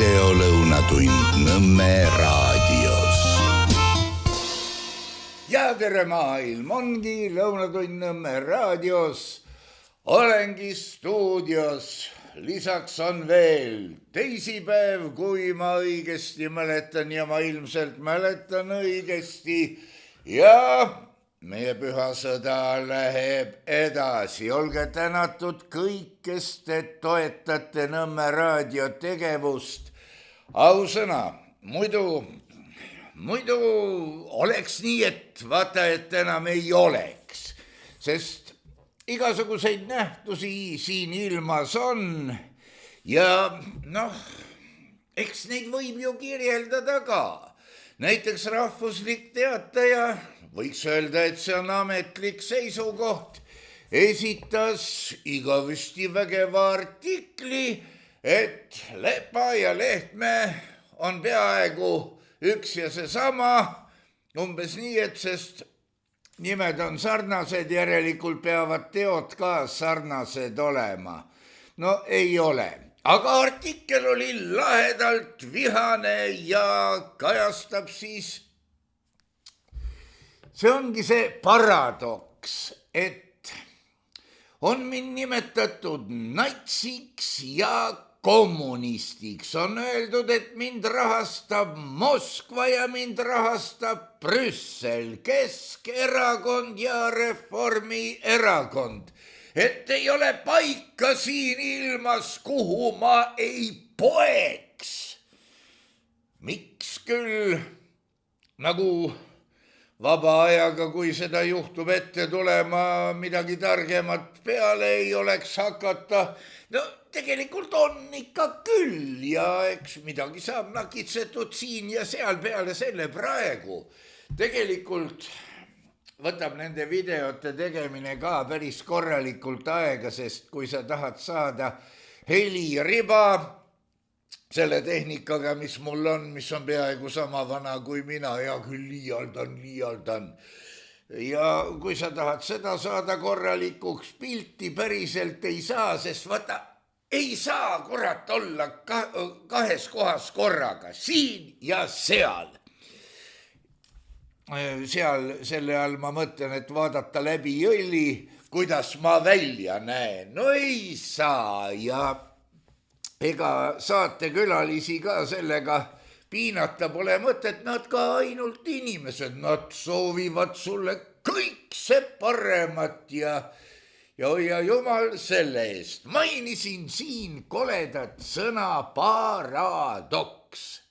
videolõunatund Nõmme raadios. Ja tere maailm, ongi Lõunatund Nõmme raadios. Olengi stuudios, lisaks on veel teisipäev, kui ma õigesti mäletan ja ma ilmselt mäletan õigesti. Ja meie pühasõda läheb edasi. Olge tänatud kõik, kes te toetate Nõmme raadio tegevust. Ausõna, muidu oleks nii, et vaata, et enam ei oleks, sest igasuguseid nähtusi siin ilmas on ja eks neid võib ju kirjeldada ka. Näiteks Rahvuslik Teataja, võiks öelda, et see on ametlik seisukoht, esitas igavesti vägeva artikli, et Lepa ja Lehtme on peaaegu üks ja seesama, umbes nii, et sest nimed on sarnased, järelikult peavad teod ka sarnased olema. No ei ole, aga artikkel oli lahedalt vihane ja kajastab siis, see ongi see paradoks, et on mind nimetatud natsiks ja kommunistiks. On öeldud, et mind rahastab Moskva ja mind rahastab Brüssel, Keskerakond ja Reformierakond. Et ei ole paika siin ilmas, kuhu ma ei poeks. Miks küll nagu vaba ajaga, kui seda juhtub ette tulema, midagi targemat peale ei oleks hakata. No tegelikult on ikka küll ja eks midagi saab nakitsetud siin ja seal peale selle praegu. Tegelikult võtab nende videote tegemine ka päris korralikult aega, sest kui sa tahad saada heliriba selle tehnikaga, mis mul on, mis on peaaegu sama vana kui mina, ja küll liialdan. Ja kui sa tahad seda saada korralikuks, pilti päriselt ei saa, sest vaata, ei saa kurat olla kahes kohas korraga, siin ja seal. Seal selle all ma mõtlen, et vaadata läbi jõlli, kuidas ma välja näen. No ei saa ja ega saatekülalisi ka sellega piinata pole mõtet, nad ka ainult inimesed, nad soovivad sulle kõik see paremat ja hoia jumal selle eest. Mainisin siin koledat sõna paradoks.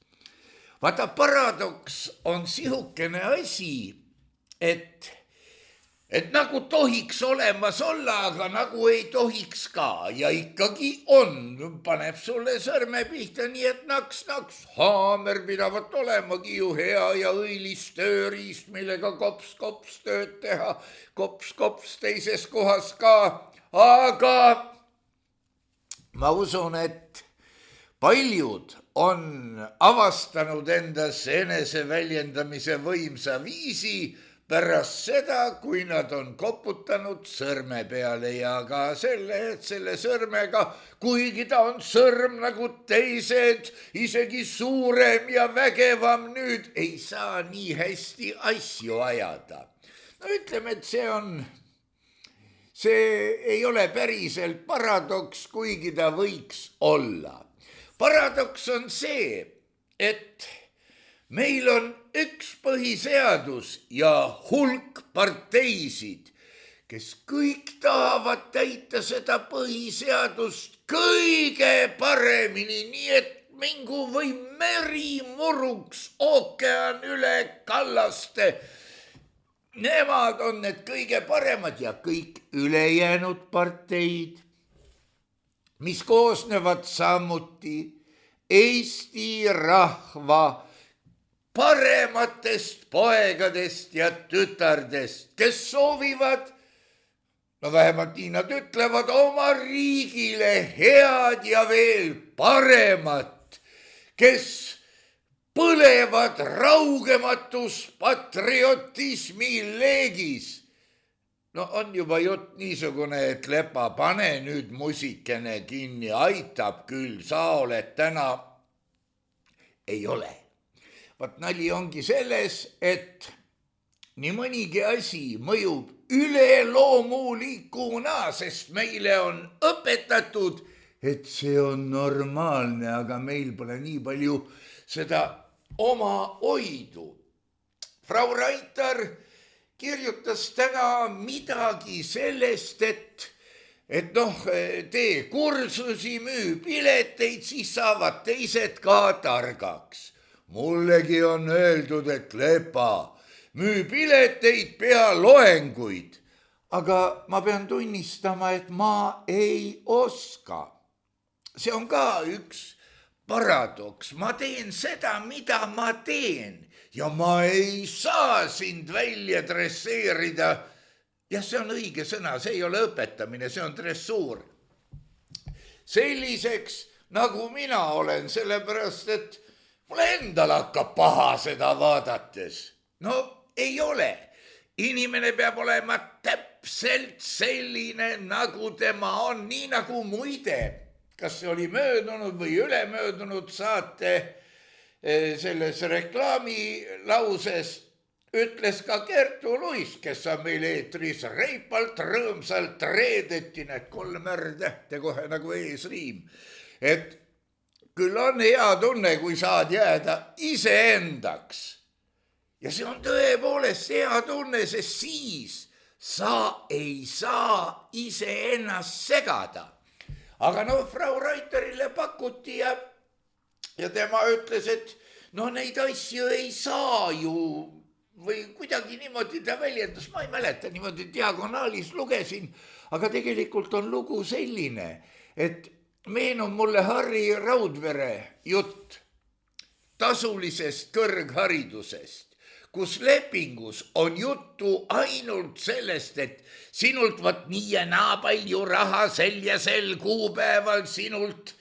Vaata, paradoks on sihukene asi, et nagu tohiks olemas olla, aga nagu ei tohiks ka ja ikkagi on, paneb sulle sõrme pihta, nii et naks, haamer pidavat olemagi ju hea ja õilis tööriist, millega kops tööd teha, kops teises kohas ka, aga ma usun, et paljud on avastanud endas eneseväljendamise võimsa viisi pärast seda, kui nad on koputanud sõrme peale ja ka selle sõrmega, kuigi ta on sõrm nagu teised, isegi suurem ja vägevam, nüüd ei saa nii hästi asju ajada. No ütleme, et see ei ole päriselt paradoks, kuigi ta võiks olla. Paradoks on see, et meil on üks põhiseadus ja hulk parteisid, kes kõik tahavad täita seda põhiseadust kõige paremini, nii et mingu või meri muruks ookean üle kallaste. Nemad on need kõige paremad ja kõik ülejäänud parteid, mis koosnevad samuti Eesti rahva parematest poegadest ja tütardest, kes soovivad, no vähemalt nii nad ütlevad, oma riigile head ja veel paremat, kes põlevad raugematus patriotismi leegis. No on juba jutt niisugune, et Lepa, pane nüüd musikene kinni, aitab küll, sa oled täna ei ole. Vaat nali ongi selles, et nii mõnigi asi mõjub üleloomulikuna, sest meile on õpetatud, et see on normaalne, aga meil pole nii palju seda oma oidu. Frau Raitar kirjutas täna midagi sellest, et tee kursusi, müü pileteid, siis saavad teised ka targaks. Mullegi on öeldud, et Lepa, müü pileteid, pea loenguid. Aga ma pean tunnistama, et ma ei oska. See on ka üks paradoks. Ma teen seda, mida ma teen ja ma ei saa sind välja dresseerida. Jah, see on õige sõna, see ei ole õpetamine, see on dressuur. Selliseks, nagu mina olen, sellepärast, et mulle endal hakkab paha seda vaadates. No ei ole. Inimene peab olema täpselt selline, nagu tema on, nii nagu muide. Kas see oli möödunud või ülemöödunud saate selles reklaamilauses ütles ka Kertu Luis, kes on meil eetris reipalt, rõõmsalt, reedeti need 3 R-tähte kohe nagu eesriim. Et küll on hea tunne, kui saad jääda iseendaks. Ja see on tõepoolest hea tunne, sest siis sa ei saa iseennast segada. Aga Frau Raitarile pakuti ja tema ütles, et neid asju ei saa ju, või kuidagi niimoodi ta väljendas, ma ei mäleta, niimoodi diagonaalis lugesin, aga tegelikult on lugu selline, et meenub mulle Harri Raudvere jutt tasulisest kõrgharidusest, kus lepingus on juttu ainult sellest, et sinult võt nii ja naa palju raha sel ja sel kuupäeval, sinult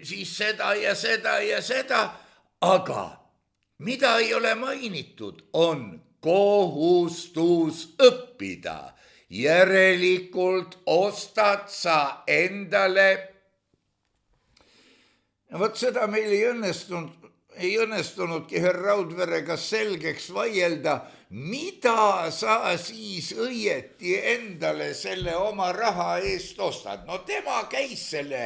siis seda ja seda ja seda, aga mida ei ole mainitud, on kohustus õppida. Järelikult ostad sa endale. Vot seda meil ei õnnestunudki härra Raudverega selgeks vaielda, mida sa siis õieti endale selle oma raha eest ostad. No tema käis selle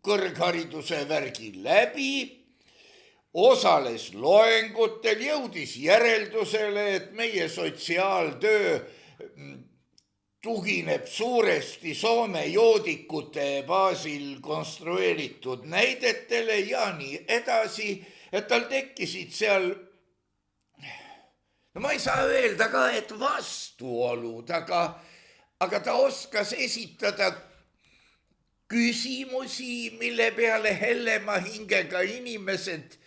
kõrghariduse värgi läbi, osales loengutel, jõudis järeldusele, et meie sotsiaaltöö tugineb suuresti Soome joodikute baasil konstrueeritud näidetele ja nii edasi, et tal tekkisid seal, no ma ei saa öelda ka, et vastuolud, aga ta oskas esitada küsimusi, mille peale hellema hingega inimesed,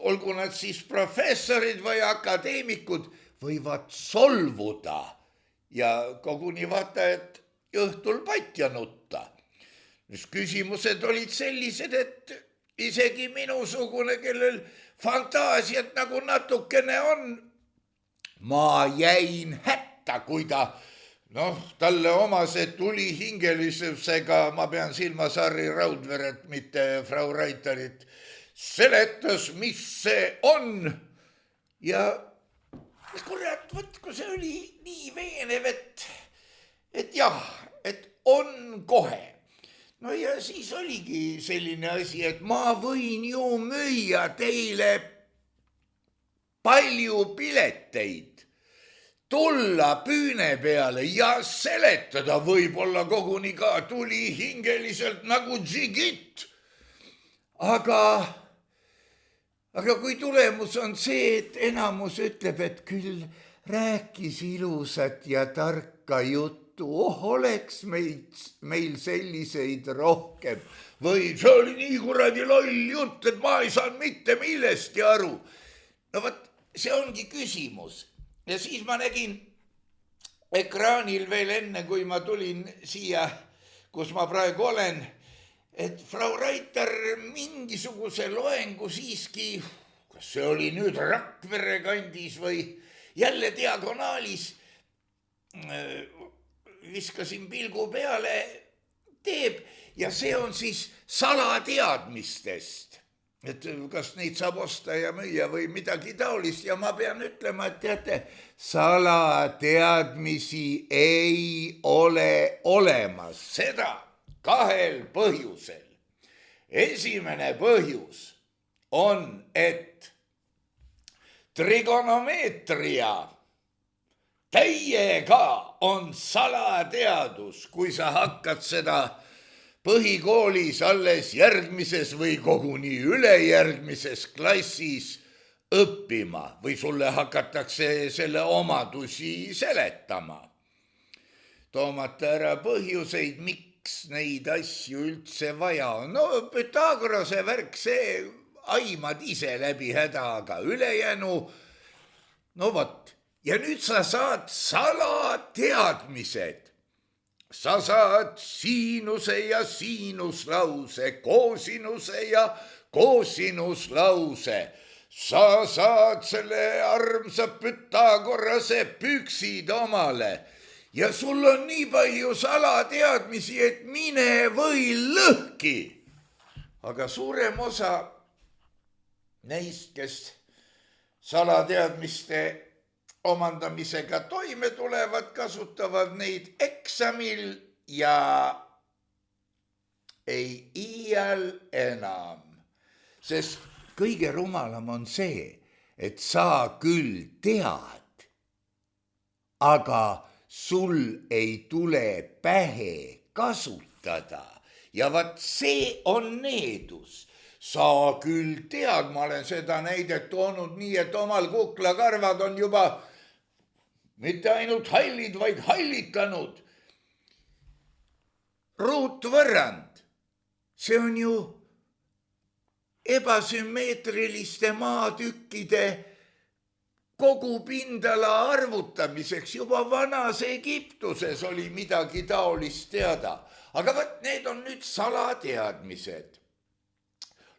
olgu nad siis professorid või akadeemikud, võivad solvuda ja koguni vaata, et õhtul patja nutta. Küsimused olid sellised, et isegi minusugune, kellel fantaasiat nagu natukene on, ma jäin hätta, kui ta talle omase tulihingelisusega, ma pean silmas Harri Raudveret, mitte Frau Raitarit, seletas, mis see on. Ja kurat, võt, kui see oli nii veenev, et jah, et on kohe. No ja siis oligi selline asi, et ma võin ju müüa teile palju pileteid, tulla püüne peale ja seletada võib-olla koguni ka tulihingeliselt nagu džigit. Aga kui tulemus on see, et enamus ütleb, et küll rääkis ilusat ja tarka juttu, oleks meil selliseid rohkem. Või see oli nii kuradi loll jutt, et ma ei saanud mitte millestki aru. No võt, see ongi küsimus. Ja siis ma nägin ekraanil veel enne, kui ma tulin siia, kus ma praegu olen, et Frau Raitar mingisuguse loengu siiski, kas see oli nüüd Rakvere kandis või jälle diagonaalis, viskasin pilgu peale, teeb ja see on siis salateadmistest. et kas neid saab osta ja müüa või midagi taolist ja ma pean ütlema, et teate, salateadmisi ei ole olemas, seda 2 põhjusel. Esimene põhjus on, et trigonomeetria täiega on salateadus, kui sa hakkad seda põhikoolis alles järgmises või koguni ülejärgmises klassis õppima või sulle hakatakse selle omadusi seletama. Toomata ära põhjuseid, miks neid asju üldse vaja on. No Pythagorase värk, see aimad ise läbi häda, aga ülejäänu, no vot. Ja nüüd sa saad salateadmised. Sa saad siinuse ja siinuslause, koosinuse ja koosinuslause. Sa saad selle armsa Pythagorase püksid omale ja sul on nii palju salateadmisi, et mine või lõhki. Aga suurem osa neist, kes salateadmiste omandamisega toime tulevad, kasutavad neid eksamil ja ei iial enam. Sest kõige rumalam on see, et sa küll tead, aga sul ei tule pähe kasutada. Ja vaat see on needus. Sa küll tead, ma olen seda näidet toonud nii, et omal kuklakarvad on juba mitte ainult hallid, vaid hallitanud. Ruutvõrrand, see on ju ebasümmeetriliste maatükkide kogupindala arvutamiseks. Juba vanas Egiptuses oli midagi taolist teada. Aga võt, need on nüüd salateadmised.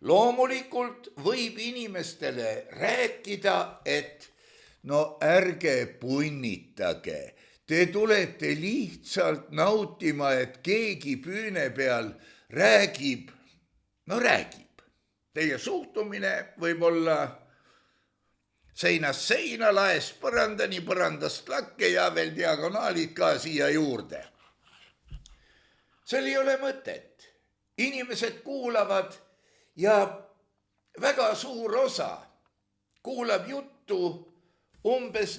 Loomulikult võib inimestele rääkida, et no ärge punnitage, te tulete lihtsalt nautima, et keegi püüne peal räägib, no räägib. Teie suhtumine võib olla seinast seina, laest põrandani, põrandast lakke ja veel diagonaalid ka siia juurde. Seal ei ole mõtet. Inimesed kuulavad ja väga suur osa kuulab juttu umbes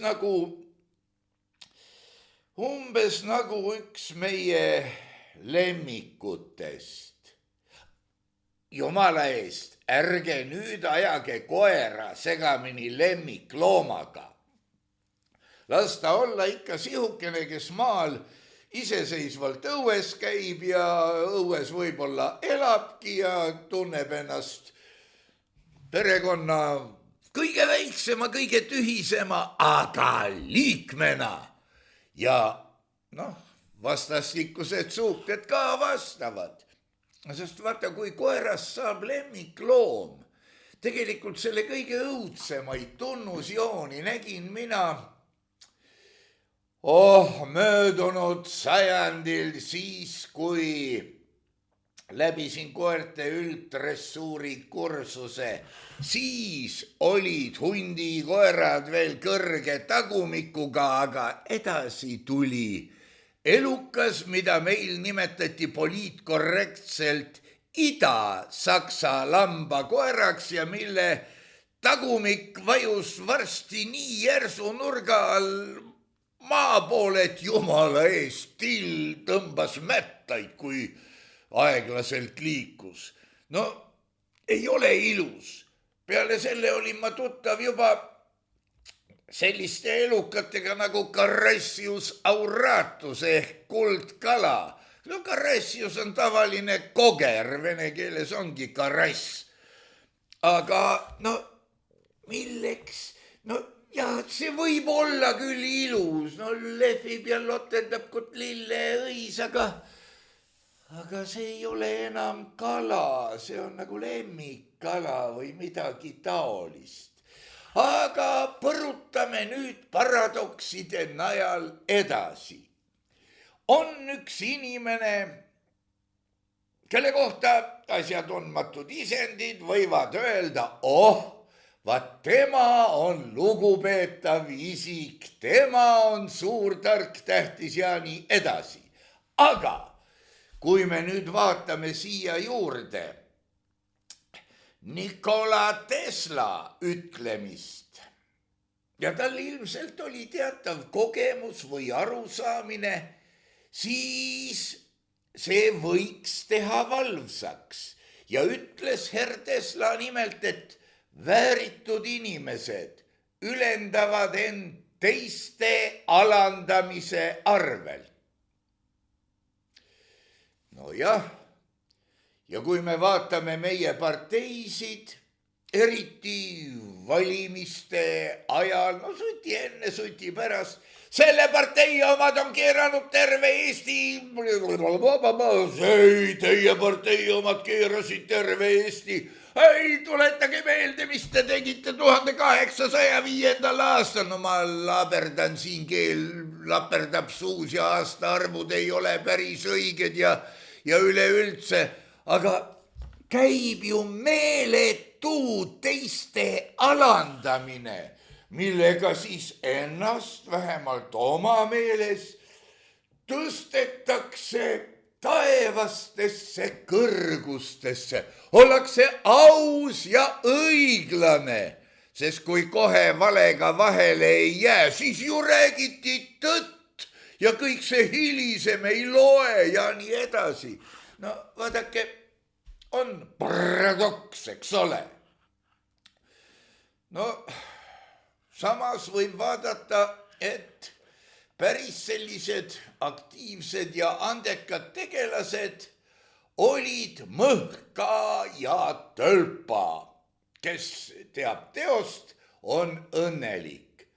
nagu üks meie lemmikutest. Jumala eest, ärge nüüd ajage koera segamini lemmikloomaga. Las ta olla ikka sihukene, kes maal iseseisvalt õues käib ja õues võib-olla elabki ja tunneb ennast perekonna kõige väiksema, kõige tühisema, aga liikmena. Ja vastastikused suhted ka vastavad. Sest vaata, kui koerast saab lemmikloom, tegelikult selle kõige õudsemaid tunnusjooni nägin mina möödunud sajandil siis, kui läbisin koerte üldressuuri kursuse, siis olid hundikoerad veel kõrge tagumikuga, aga edasi tuli elukas, mida meil nimetati poliitkorrektselt Ida-Saksa lambakoeraks ja mille tagumik vajus varsti nii järsu nurga all maa poole, et jumala eest till tõmbas mättaid, kui aeglaselt liikus. No ei ole ilus. Peale selle olin ma tuttav juba selliste elukatega nagu Carassius auratus ehk kuldkala. No Carassius on tavaline koger, vene keeles ongi karass. Aga milleks? Ja see võib olla küll ilus, lehvib ja lotendab kot lilleõis, aga see ei ole enam kala, see on nagu lemmikkala või midagi taolist. Aga põrutame nüüd paradokside najal edasi. On üks inimene, kelle kohta asjatundmatud isendid võivad öelda, vaat tema on lugupeetav isik, tema on suur, tark, tähtis ja nii edasi. Aga kui me nüüd vaatame siia juurde Nikola Tesla ütlemist ja tal ilmselt oli teatav kogemus või arusaamine, siis see võiks teha valvsaks ja ütles herr Tesla nimelt, et vääritud inimesed ülendavad end teiste alandamise arvel. Nojah, ja kui me vaatame meie parteisid, eriti valimiste ajal, suti enne, suti pärast, selle partei omad on keeranud terve Eesti, ei, teie partei omad keerasid terve Eesti, ei, tuletage meelde, mis te tegite 1805. aastal, no ma laberdan siin, keel laperdab suus ja aastaarvud ei ole päris õiged ja üleüldse, aga käib ju meeletu teiste alandamine, millega siis ennast vähemalt oma meeles tõstetakse taevastesse kõrgustesse. Ollakse aus ja õiglane, sest kui kohe valega vahele ei jää, siis ju räägiti tõtt ja kõik see hilisem ei loe ja nii edasi. No vaadake, on paradoks, eks ole. No samas võib vaadata, et päris sellised aktiivsed ja andekad tegelased olid Mõhka ja Tölpa. Kes teab teost, on õnnelik.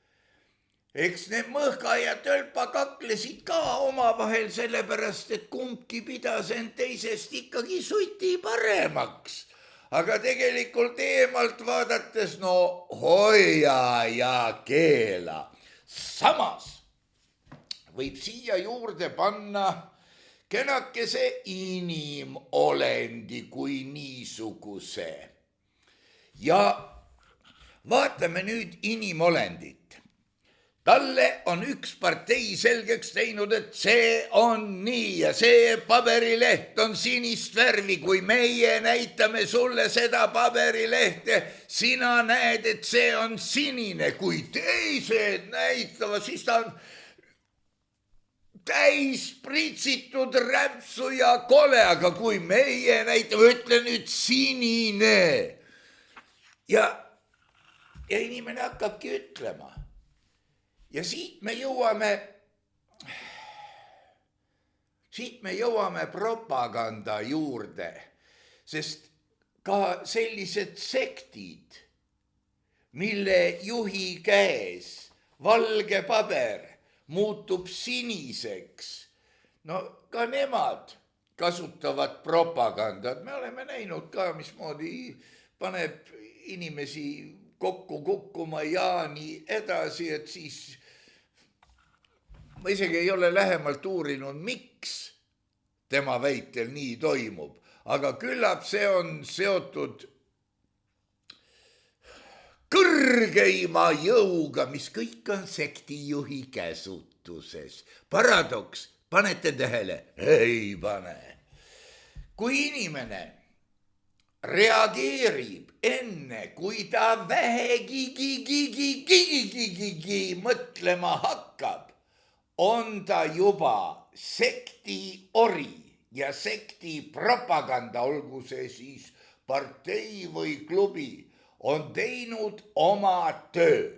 Eks need Mõhka ja Tölpa kaklesid ka omavahel sellepärast, et kumbki pidas end teisest ikkagi suti paremaks. Aga tegelikult eemalt vaadates, no hoia ja keela. Samas võib siia juurde panna kenakese inimolendi kui niisuguse. Ja vaatame nüüd inimolendit. Talle on üks partei selgeks teinud, et see on nii ja see paberileht on sinist värvi. Kui meie näitame sulle seda paberilehte, sina näed, et see on sinine. Kui teised näitavad, siis ta on täis pritsitud rämpsu ja kole, aga kui meie näitame, ütle nüüd sinine. Ja inimene hakkabki ütlema. Ja siit me jõuame propaganda juurde, sest ka sellised sektid, mille juhi käes valge paber muutub siniseks, no ka nemad kasutavad propagandat. Me oleme näinud ka, mismoodi paneb inimesi kokku kukkuma ja nii edasi, et siis ma isegi ei ole lähemalt uurinud, miks tema väitel nii toimub, aga küllap see on seotud kõrgeima jõuga, mis kõik on sektijuhi käsutuses. Paradoks, panete tähele? Ei pane. Kui inimene reageerib enne, kui ta vähegi mõtlema hakkab, on ta juba sekti ori ja sekti propaganda, olgu see siis partei või klubi, on teinud oma töö.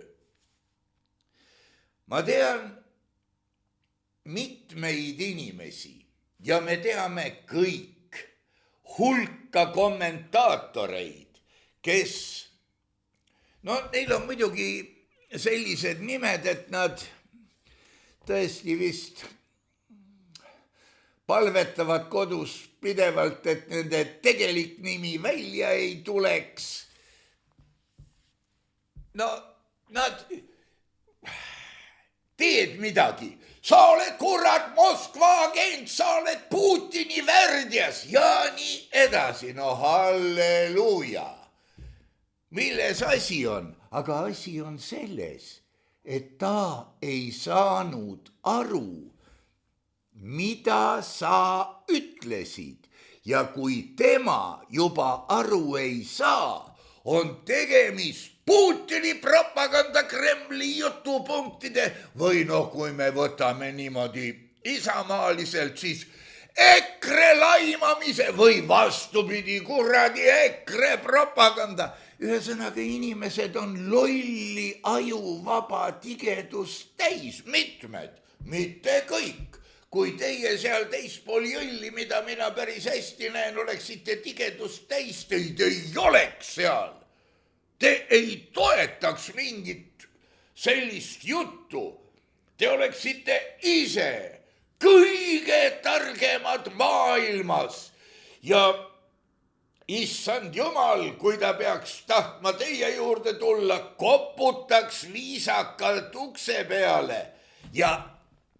Ma tean mitmeid inimesi ja me teame kõik hulka kommentaatoreid, kes, no neil on muidugi sellised nimed, et nad tõesti vist palvetavad kodus pidevalt, et nende tegelik nimi välja ei tuleks. No nad teed midagi. Sa oled kurat Moskva Moskva agent, sa oled Putini värdjas ja nii edasi. No halleluuja. Milles asi on? Aga asi on selles, et ta ei saanud aru, mida sa ütlesid. Ja kui tema juba aru ei saa, on tegemist Putini propaganda Kremli jutupunktide või noh, kui me võtame niimoodi isamaaliselt, siis EKRE laimamise või vastupidi, kuradi EKRE propaganda. Ühesõnaga inimesed on lolli ajuvaba tigedust täis, mitmed, mitte kõik. Kui teie seal teispool jõlli, mida mina päris hästi näen, oleksite tigedust täis, teid ei oleks seal. Te ei toetaks mingit sellist juttu. Te oleksite ise kõige targemad maailmas ja issand jumal, kui ta peaks tahtma teie juurde tulla, koputaks viisakalt ukse peale ja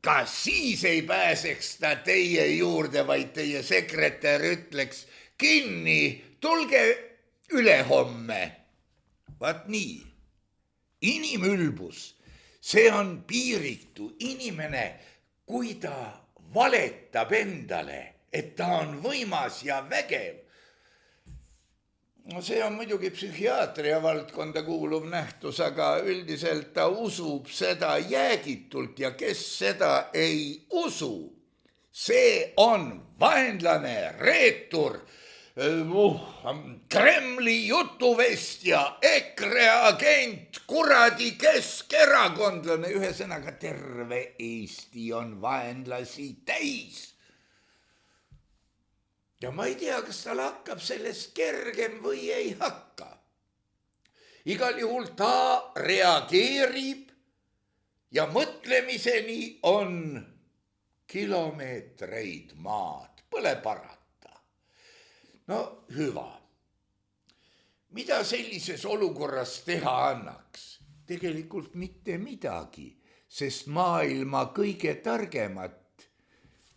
ka siis ei pääseks ta teie juurde, vaid teie sekretär ütleks kinni, tulge ülehomme. Vaat nii, inimülbus, see on piiritu inimene, kui ta valetab endale, et ta on võimas ja vägev. No see on muidugi psühhiaatria valdkonda kuuluv nähtus, aga üldiselt ta usub seda jäägitult ja kes seda ei usu, see on vaenlane, reetur, Kremli jutuvestja, EKRE agent, kuradi keskerakondlane, ühesõnaga terve Eesti on vaenlasi täis. Ja ma ei tea, kas tal hakkab sellest kergem või ei hakka. Igal juhul ta reageerib ja mõtlemiseni on kilomeetreid maad, pole parata. No hüva. Mida sellises olukorras teha annaks? Tegelikult mitte midagi, sest maailma kõige targemat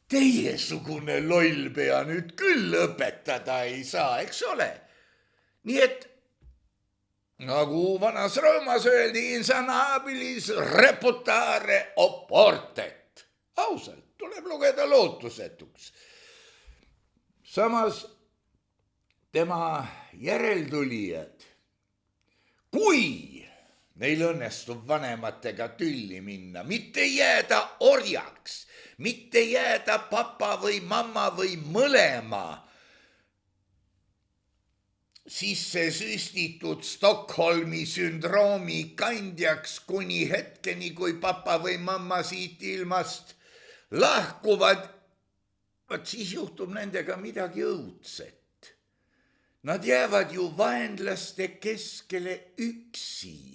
teiesugune lollpea nüüd küll õpetada ei saa, eks ole? Nii et, nagu vanas Roomas öeldi, insanabilis reputare oportet. Ausalt, tuleb lugeda lootusetuks. Samas tema järeltulijad, kui neil õnnestub vanematega tülli minna, mitte jääda orjaks, mitte jääda papa või mamma või mõlema sisse süstitud Stockholmi sündroomi kandjaks kuni hetkeni, kui papa või mamma siit ilmast lahkuvad, vaat siis juhtub nendega midagi õudset. Nad jäävad ju vaenlaste keskele üksi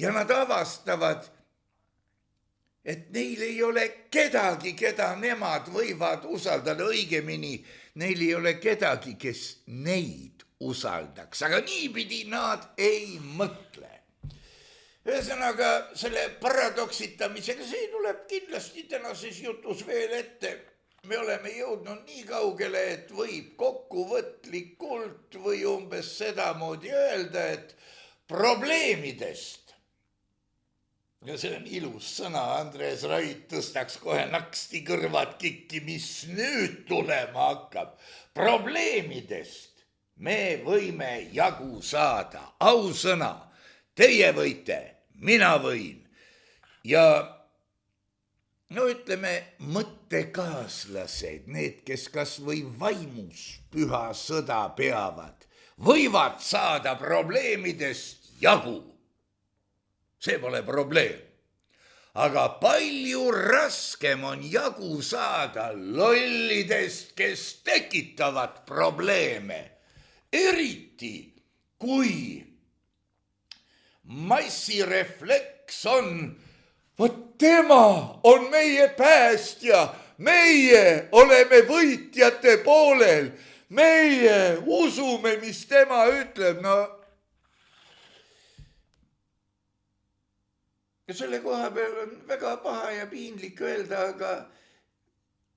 ja nad avastavad, et neil ei ole kedagi, keda nemad võivad usaldada, õigemini neil ei ole kedagi, kes neid usaldaks, aga niipidi nad ei mõtle. Ühesõnaga, selle paradoksitamisega, see tuleb kindlasti tänases jutus veel ette. Me oleme jõudnud nii kaugele, et võib kokkuvõtlikult või umbes sedamoodi öelda, et probleemidest, ja see on ilus sõna, Andres Rait tõstaks kohe naksti kõrvad kikki, mis nüüd tulema hakkab. Probleemidest me võime jagu saada, ausõna, teie võite, mina võin ja no ütleme, mõttekaaslased, need, kes kas või vaimus püha sõda peavad, võivad saada probleemidest jagu. See pole probleem. Aga palju raskem on jagu saada lollidest, kes tekitavad probleeme. Eriti, kui massirefleks on vot tema on meie päästja, meie oleme võitjate poolel, meie usume, mis tema ütleb, no. Ja selle koha peal on väga paha ja piinlik öelda, aga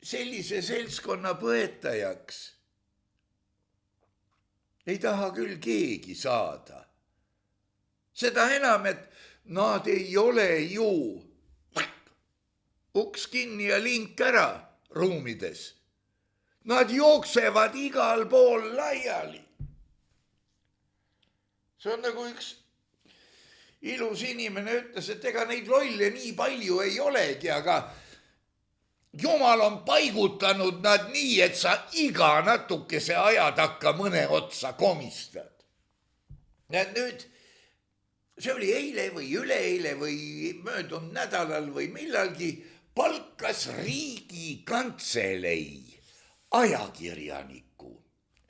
sellise seltskonna põetajaks ei taha küll keegi saada. Seda enam, et nad ei ole ju uks kinni ja link ära ruumides. Nad jooksevad igal pool laiali. See on nagu üks ilus inimene ütles, et ega neid lolle nii palju ei olegi, aga Jumal on paigutanud nad nii, et sa iga natukese aja takka mõne otsa komistad. Nüüd, see oli eile või üleeile või möödunud nädalal või millalgi, palkas Riigikantselei ajakirjaniku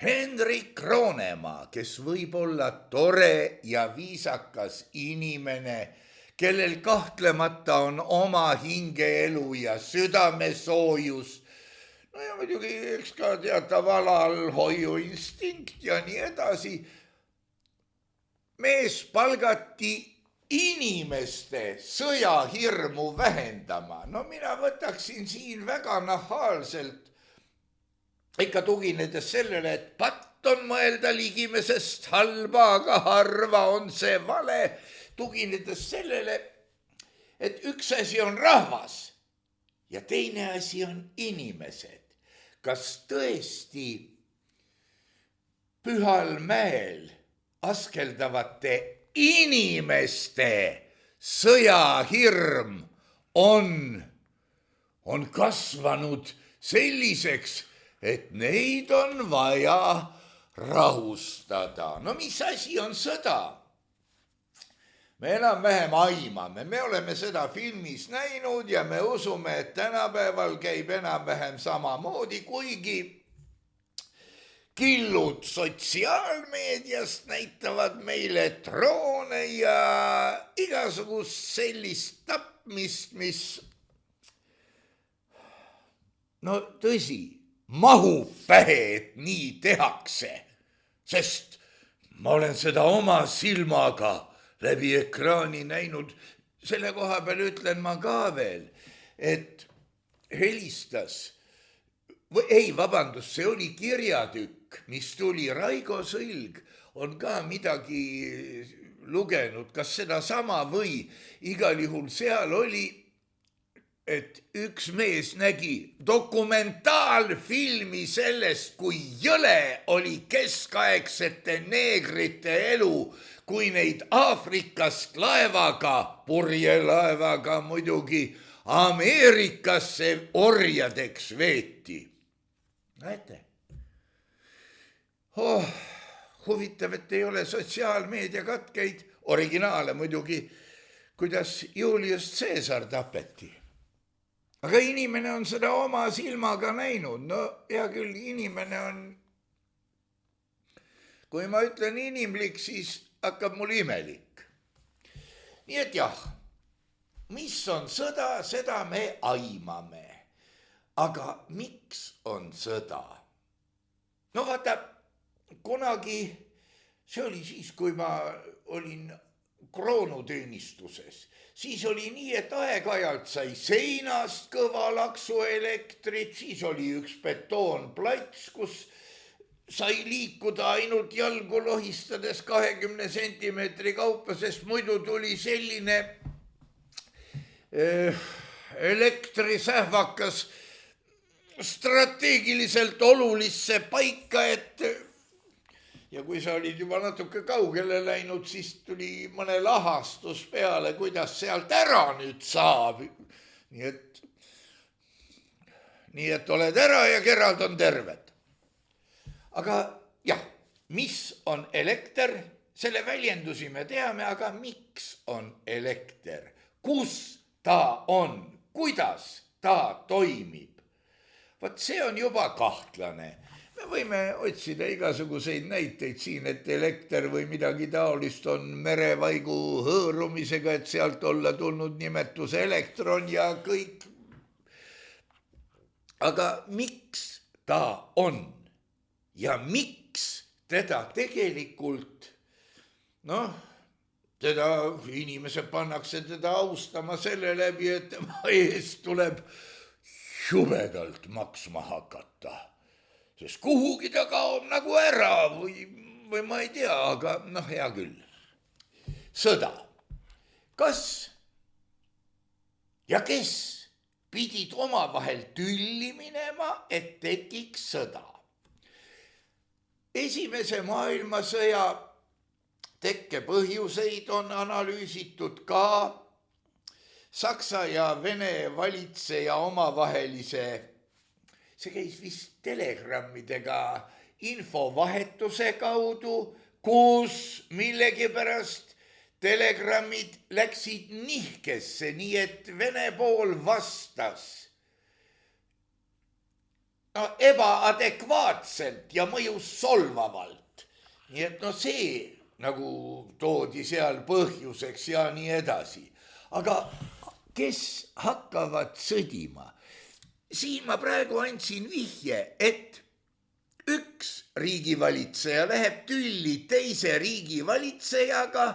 Hendrik Roonemaa, kes võib olla tore ja viisakas inimene, kellel kahtlemata on oma hingeelu ja südamesoojus. No ja muidugi eks ka teatav alalhoiuinstinkt ja nii edasi. Mees palgati inimeste sõjahirmu vähendama. No mina võtaksin siin väga nahaalselt ikka tuginedes sellele, et patt on mõelda ligimesest halba, aga harva on see vale. Tuginedes sellele, et üks asi on rahvas ja teine asi on inimesed. Kas tõesti Pühal mäel askeldavate inimeste sõjahirm on kasvanud selliseks, et neid on vaja rahustada. No mis asi on sõda? Me enam-vähem aimame, me oleme seda filmis näinud ja me usume, et tänapäeval käib enam-vähem samamoodi, kuigi killud sotsiaalmeediast näitavad meile droone ja igasugust sellist tapmist, mis no tõsi, mahub pähe, et nii tehakse, sest ma olen seda oma silmaga läbi ekraani näinud. Selle koha peal ütlen ma ka veel, et helistas, see oli kirjatükk, mis tuli. Raigo Sõlg on ka midagi lugenud, kas seda sama või igal juhul seal oli, et üks mees nägi dokumentaalfilmi sellest, kui jõle oli keskaegsete neegrite elu, kui neid Aafrikast laevaga, purjelaevaga muidugi, Ameerikasse orjadeks veeti. Näete? Huvitav, et ei ole sotsiaalmeedia katkeid, originaale muidugi, kuidas Julius Caesar tapeti. Aga inimene on seda oma silmaga näinud. No hea küll, inimene on, kui ma ütlen inimlik, siis hakkab mul imelik. Nii et jah, mis on sõda, seda me aimame. Aga miks on sõda? No vaata, kunagi, see oli siis, kui ma olin kroonuteenistuses, siis oli nii, et aeg-ajalt sai seinast kõva laksu elektrit, siis oli üks betoonplats, kus sai liikuda ainult jalgu lohistades 20 sentimeetri kaupa, sest muidu tuli selline elektrisähvakas strateegiliselt olulisse paika, et ja kui sa olid juba natuke kaugele läinud, siis tuli mõne lahastus peale, kuidas sealt ära nüüd saab. Nii et oled ära ja kerad on terved. Aga jah, mis on elekter? Selle väljendusi me teame, aga miks on elekter? Kus ta on? Kuidas ta toimib? Vaat see on juba kahtlane. Me võime otsida igasuguseid näiteid siin, et elekter või midagi taolist on merevaigu hõõrumisega, et sealt olla tulnud nimetus elektron ja kõik. Aga miks ta on ja miks teda tegelikult, teda inimesed pannakse teda austama selle läbi, et tema ees tuleb jubedalt maksma hakata, sest kuhugi ta kaob nagu ära või ma ei tea, aga noh, hea küll. Sõda. Kas ja kes pidid omavahel tülli minema, et tekiks sõda? Esimese maailmasõja tekke põhjuseid on analüüsitud ka Saksa ja Vene valitseja omavahelise, see käis vist telegrammidega infovahetuse kaudu, kus millegipärast telegrammid läksid nihkesse, nii et Vene pool vastas ebaadekvaatselt ja mõjus solvavalt. Nii et see nagu toodi seal põhjuseks ja nii edasi. Aga kes hakkavad sõdima? Siin ma praegu andsin vihje, et üks riigivalitseja läheb tülli teise riigivalitsejaga,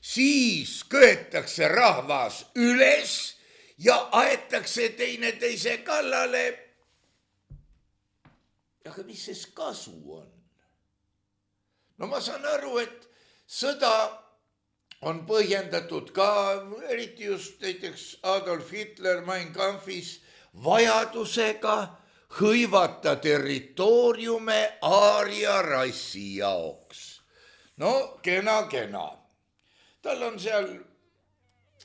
siis köetakse rahvas üles ja aetakse teineteise kallale. Aga mis siis kasu on? No ma saan aru, et sõda on põhjendatud ka, eriti just näiteks Adolf Hitler Mein Kampfis, vajadusega hõivata territooriume aaria rassi jaoks. No kena. Tal on seal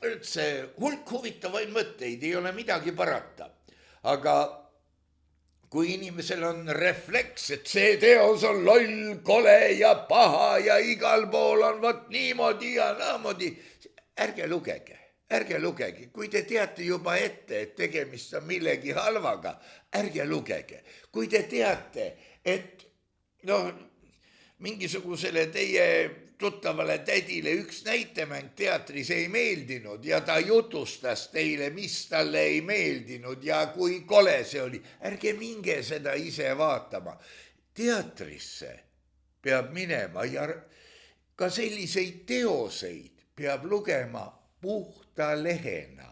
üldse hulk huvitavaid mõtteid, ei ole midagi parata. Aga kui inimesel on refleks, et see teos on loll, kole ja paha ja igal pool on vot niimoodi ja naamoodi, ärge lugege. Kui te teate juba ette, et tegemist on millegi halvaga, ärge lugege. Kui te teate, et mingisugusele teie tuttavale tädile üks näitemäng teatris ei meeldinud ja ta jutustas teile, mis talle ei meeldinud ja kui kole see oli, ärge minge seda ise vaatama. Teatrisse peab minema ja ka selliseid teoseid peab lugema puhta lehena,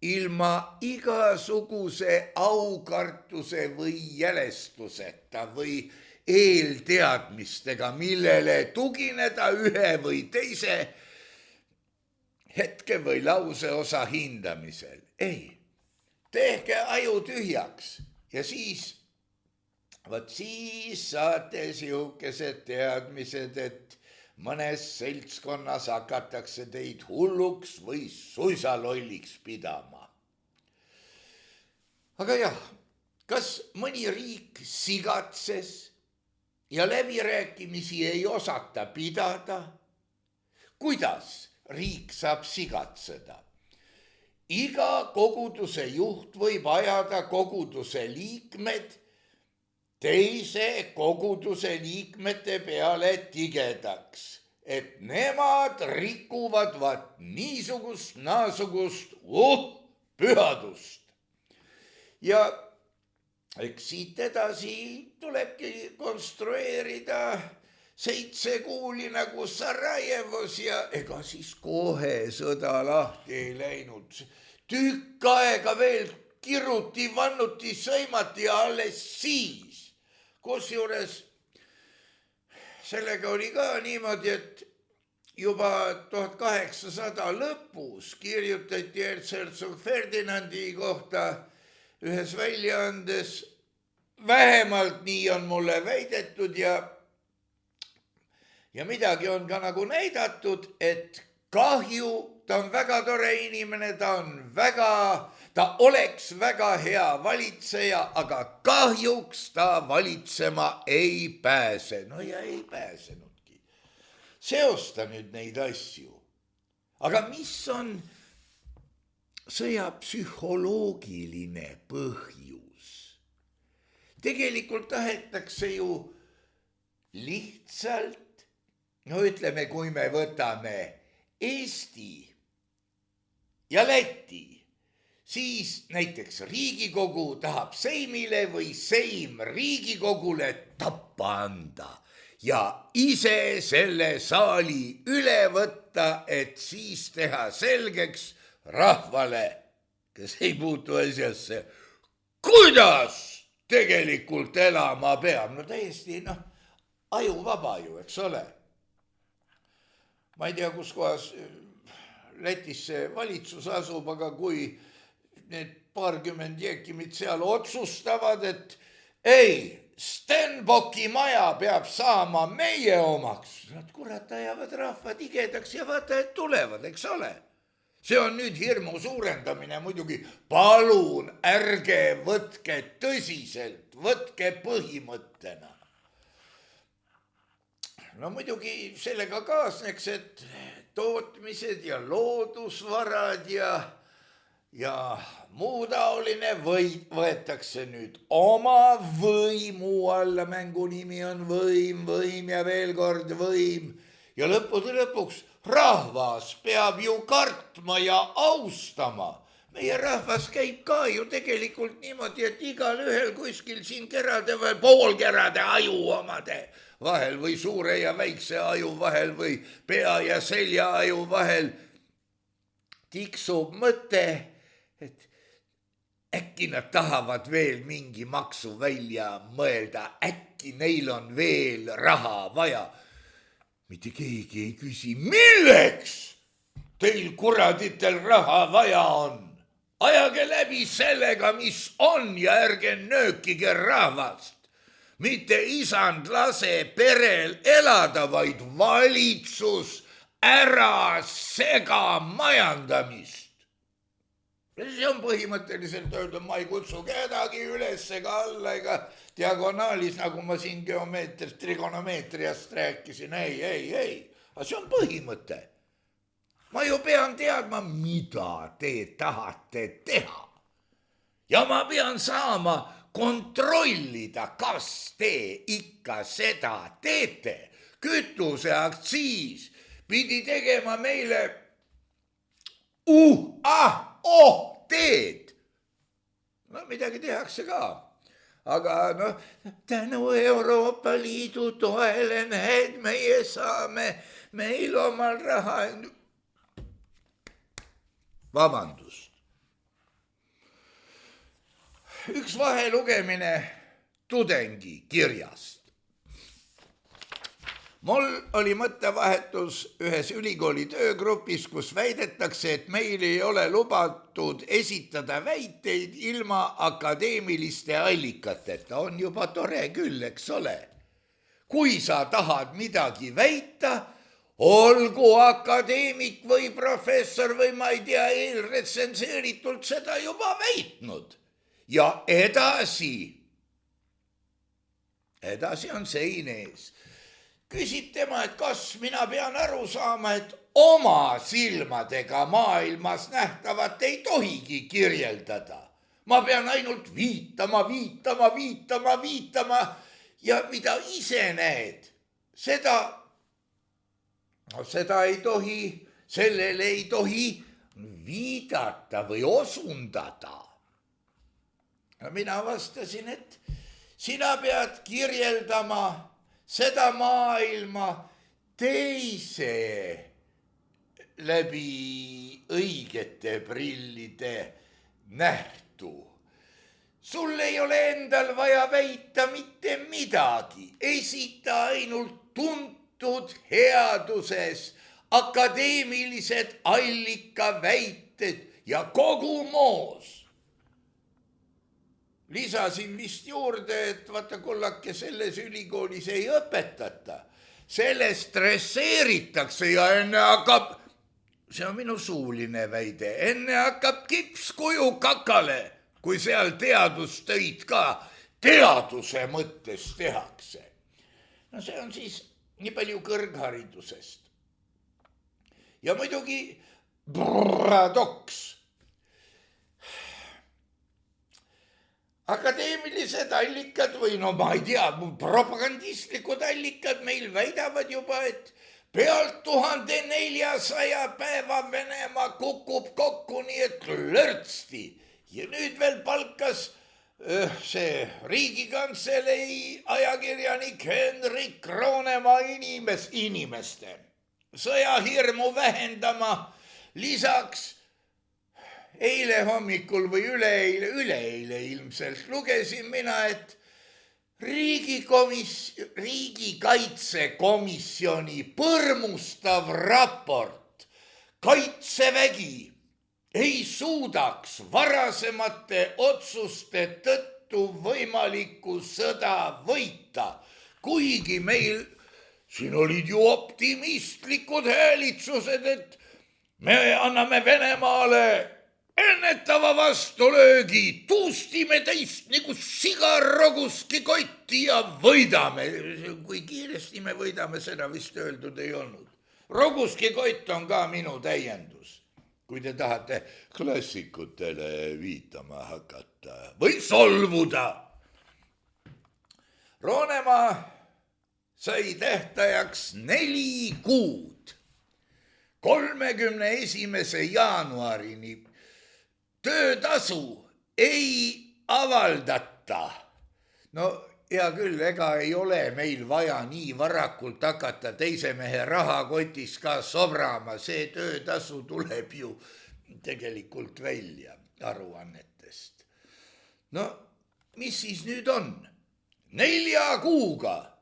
ilma igasuguse aukartuse või jälestuseta või eelteadmistega, millele tugineda ühe või teise hetke või lauseosa hindamisel. Ei, tehke aju tühjaks ja siis saate siukesed teadmised, et mõnes seltskonnas hakatakse teid hulluks või suisa lolliks pidama. Aga jah, kas mõni riik sigatses ja läbirääkimisi ei osata pidada? Kuidas riik saab sigatseda? Iga koguduse juht võib ajada koguduse liikmed teise koguduse liikmete peale tigedaks, et nemad rikuvad vaat niisugust naasugust pühadust. Ja eks siit edasi tulebki konstrueerida 7 kuuli nagu Sarajevos ja ega siis kohe sõda lahti ei läinud. Tükk aega veel kiruti, vannuti, sõimati ja alles siis. Kusjuures sellega oli ka niimoodi, et juba 1800 lõpus kirjutati erzherzog Ferdinandi kohta ühes väljaandes, vähemalt nii on mulle väidetud ja midagi on ka nagu näidatud, et kahju, ta on väga tore inimene, ta oleks väga hea valitseja, aga kahjuks ta valitsema ei pääse. No ja ei pääsenudki. Seosta nüüd neid asju. Aga mis on sõja psühholoogiline põhjus? Tegelikult tahetakse ju lihtsalt, ütleme, kui me võtame Eesti ja Läti, siis näiteks Riigikogu tahab Seimile või Seim Riigikogule tappa anda ja ise selle saali üle võtta, et siis teha selgeks rahvale, kes ei puutu asjasse, kuidas tegelikult elama peab. No täiesti ajuvaba ju, eks ole. Ma ei tea, kus kohas Lätis see valitsus asub, aga kui need paarkümmend jeekimit seal otsustavad, et ei, Stenbocki maja peab saama meie omaks. Nad kurat ajavad rahva tigedaks ja vaata, et tulevad, eks ole. See on nüüd hirmu suurendamine muidugi. Palun ärge võtke tõsiselt, võtke põhimõttena. No muidugi sellega kaasneks, et tootmised ja loodusvarad ja muu taoline võetakse nüüd oma võimu alla. Mängu nimi on võim ja veel kord võim. Ja lõppude lõpuks rahvas peab ju kartma ja austama. Meie rahvas käib ka ju tegelikult niimoodi, et igal ühel kuskil siin kerade või poolkerade aju omade vahel või suure ja väikse aju vahel või pea ja selja aju vahel tiksub mõte, et äkki nad tahavad veel mingi maksu välja mõelda, äkki neil on veel raha vaja. Mitte keegi ei küsi, milleks teil kuraditel raha vaja on. Ajage läbi sellega, mis on ja ärge nöökige rahvast. Mitte isand lase perel elada, vaid valitsus ära sega majandamist. See on põhimõtteliselt öelda, ma ei kutsu kedagi üles ega alla ega diagonaalis, nagu ma siin trigonomeetriast rääkisin. Ei. Aga see on põhimõte. Ma ju pean teadma, mida te tahate teha. Ja ma pean saama kontrollida, kas te ikka seda teete. Kütuseaktsiis pidi tegema meile teed. No midagi tehakse ka. Aga tänu Euroopa Liidu toele need meie saame meil omal raha. Vabandust. Üks vahelugemine tudengi kirjast. Mul oli mõttevahetus ühes ülikooli töögrupis, kus väidetakse, et meil ei ole lubatud esitada väiteid ilma akadeemiliste allikateta. On juba tore küll, eks ole. Kui sa tahad midagi väita, olgu akadeemik või professor või ma ei tea, eelretsenseeritult seda juba väitnud. Ja edasi on sein ees. Küsib tema, et kas mina pean aru saama, et oma silmadega maailmas nähtavat ei tohigi kirjeldada. Ma pean ainult viitama ja mida ise näed, seda ei tohi, sellele ei tohi viidata või osundada. Mina vastasin, et sina pead kirjeldama seda maailma teise läbi õigete prillide nähtu. Sul ei ole endal vaja väita mitte midagi, esita ainult tuntud headuses akadeemilised allikaväited ja kogu moos. Lisasin vist juurde, et vaata kullake selles ülikoolis ei õpetata. Sellest stresseeritakse ja enne hakkab, see on minu suuline väide, enne hakkab kipskuju kakale, kui seal teadustöid ka teaduse mõttes tehakse. No see on siis nii palju kõrgharidusest. Ja muidugi paradoks. Akadeemilised allikad või ma ei tea, propagandistlikud allikad meil väidavad juba, et pealt 1400 päeva Venemaa kukub kokku, nii et lörtsti. Ja nüüd veel palkas see Riigikantselei ajakirjanik Henrik Roonemaa inimeste sõjahirmu vähendama. Lisaks eile hommikul või üleeile ilmselt lugesin mina, et riigikaitsekomisjoni põrmustav raport Kaitsevägi ei suudaks varasemate otsuste tõttu võimalikku sõda võita, kuigi meil siin olid ju optimistlikud häälitsused, et me anname Venemaale ennetava vastulöögi, tuustime teist nagu sigar roguski kotti ja võidame. Kui kiiresti me võidame, seda vist öeldud ei olnud. Roguski kott on ka minu täiendus, kui te tahate klassikutele viitama hakata või solvuda. Roonemaa sai tähtajaks 4 kuud, 31. jaanuarini töötasu ei avaldata. No hea küll, ega ei ole meil vaja nii varakult hakata teise mehe rahakotis ka sobrama, see töötasu tuleb ju tegelikult välja aruannetest. No mis siis nüüd on? 4 kuuga,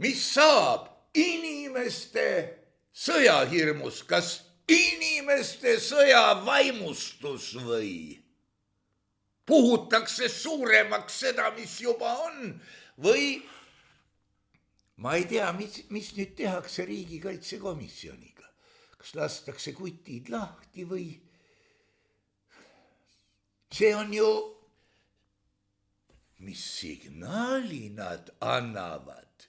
mis saab inimeste sõjahirmus, kas inimeste sõjavaimustus või puhutakse suuremaks seda, mis juba on või ma ei tea, mis nüüd tehakse riigikaitsekomisjoniga. Kas lastakse kutid lahti või see on ju, mis signaali nad annavad.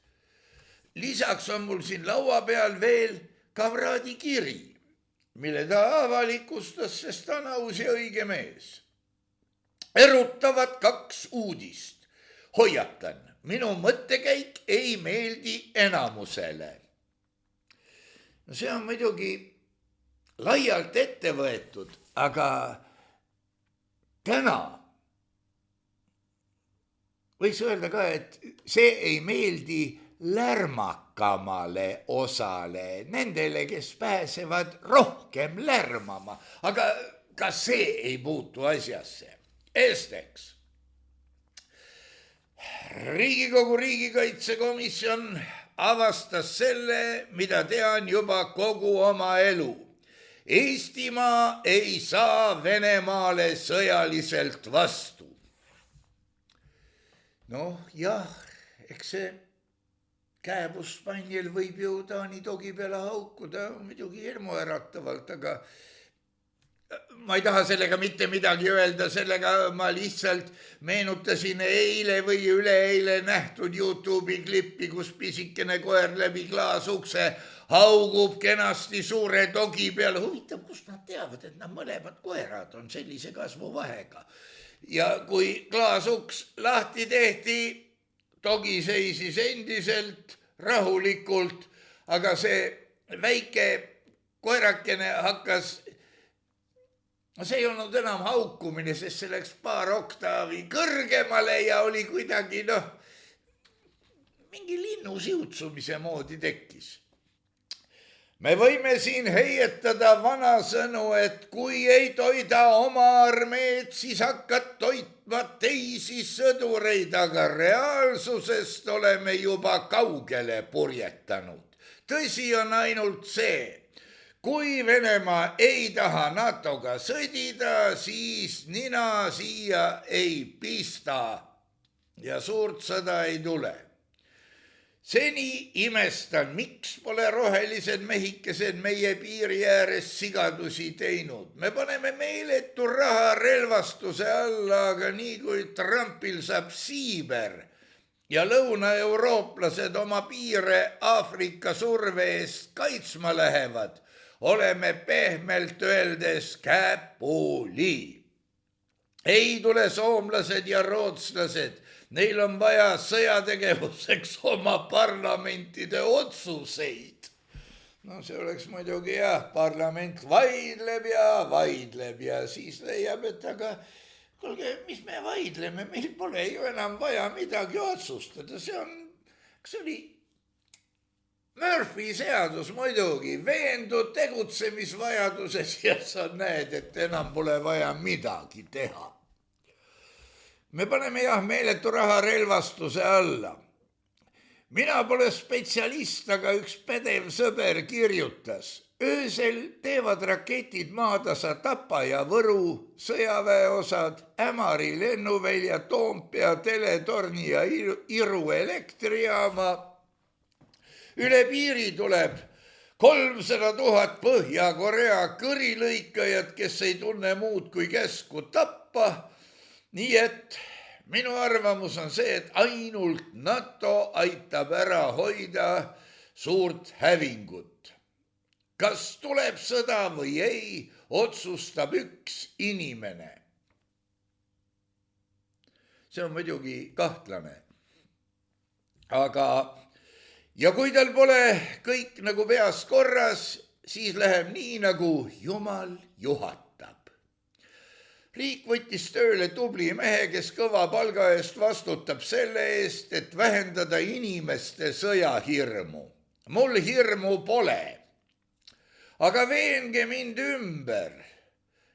Lisaks on mul siin laua peal veel Kavradi kiri, mille ta avalikustas, sest ta on aus ja õige mees. Erutavad 2 uudist. Hoiatan, minu mõttekäik ei meeldi enamusele. No see on muidugi laialt ette võetud, aga täna võiks öelda ka, et see ei meeldi lärmakamale osale, nendele, kes pääsevad rohkem lärmama, aga ka see ei puutu asjasse. Esiteks, Riigikogu riigikaitsekomisjon avastas selle, mida tean juba kogu oma elu. Eestimaa ei saa Venemaale sõjaliselt vastu. Noh, jah, eks see käebuspannil võib ju Taani togi peale haukuda muidugi hirmuäratavalt, aga ma ei taha sellega mitte midagi öelda, sellega ma lihtsalt meenutasin eile või üleeile nähtud YouTube'i klippi, kus pisikene koer läbi klaasukse haugub kenasti suure togi peale. Huvitav, kust nad teavad, et nad mõlemad koerad on sellise kasvuvahega. Ja kui klaasuks lahti tehti, togi seisis endiselt rahulikult, aga see väike koerakene hakkas, see ei olnud enam haukumine, sest see läks paar oktaavi kõrgemale ja oli kuidagi, mingi linnu siutsumise moodi tekkis. Me võime siin heietada vanasõnu, et kui ei toida oma armeed, siis hakkad toitma teisi sõdureid, aga reaalsusest oleme juba kaugele purjetanud. Tõsi on ainult see, kui Venemaa ei taha NATOga sõdida, siis nina siia ei pista ja suurt sõda ei tule. Seni imestan, miks pole rohelised mehikesed meie piiri ääres sigadusi teinud. Me paneme meeletu raha relvastuse alla, aga nii kui Trumpil saab siiber ja lõunaeurooplased oma piire Aafrika surve eest kaitsma lähevad, oleme pehmelt öeldes käpuli. Ei tule soomlased ja rootslased, neil on vaja sõjategevuseks oma parlamentide otsuseid. No see oleks muidugi jah, parlament vaidleb ja siis leiab, et aga kuulge, mis me vaidleme, meil pole ju enam vaja midagi otsustada, see oli Murphy seadus muidugi, veendud tegutsemisvajaduses ja sa näed, et enam pole vaja midagi teha. Me paneme meeletu raha relvastuse alla. Mina pole spetsialist, aga üks pädev sõber kirjutas. Öösel teevad raketid maatasa Tapa ja Võru, sõjaväeosad, Ämari lennuvälja, Toompea, teletorni ja Iru elektrijaama. Üle piiri tuleb 300 000 Põhja-Korea kõrilõikajad, kes ei tunne muud kui käsku tappa. Nii et minu arvamus on see, et ainult NATO aitab ära hoida suurt hävingut. Kas tuleb sõda või ei, otsustab üks inimene. See on muidugi kahtlane. Aga ja kui tal pole kõik nagu peas korras, siis läheb nii, nagu Jumal juhatab. Riik võttis tööle tubli mehe, kes kõva palga eest vastutab selle eest, et vähendada inimeste sõjahirmu. Mul hirmu pole. Aga veenge mind ümber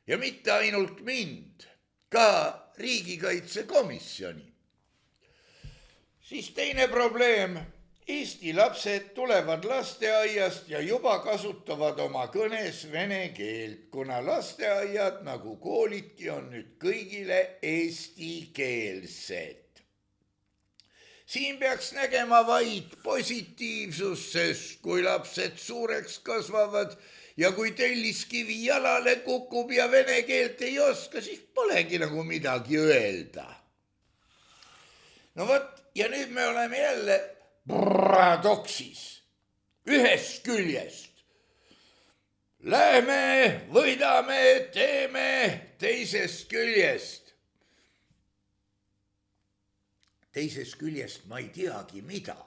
ja mitte ainult mind, ka riigikaitsekomisjoni. Siis teine probleem. Eesti lapsed tulevad lasteaiast ja juba kasutavad oma kõnes vene keelt, kuna lasteaiad nagu koolidki on nüüd kõigile eestikeelsed. Siin peaks nägema vaid positiivsus, sest kui lapsed suureks kasvavad ja kui telliskivi jalale kukub ja vene keelt ei oska, siis polegi nagu midagi öelda. No vot, ja nüüd me oleme jälle paradoksis. Ühest küljest. Lähme, võidame, teeme teisest küljest. Teisest küljest ma ei teagi mida,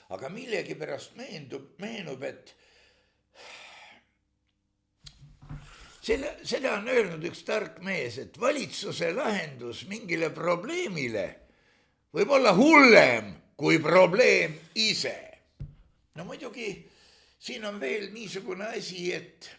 aga millegipärast meenub, et seda on öelnud üks tark mees, et valitsuse lahendus mingile probleemile võib olla hullem kui probleem ise. No muidugi siin on veel niisugune asi, et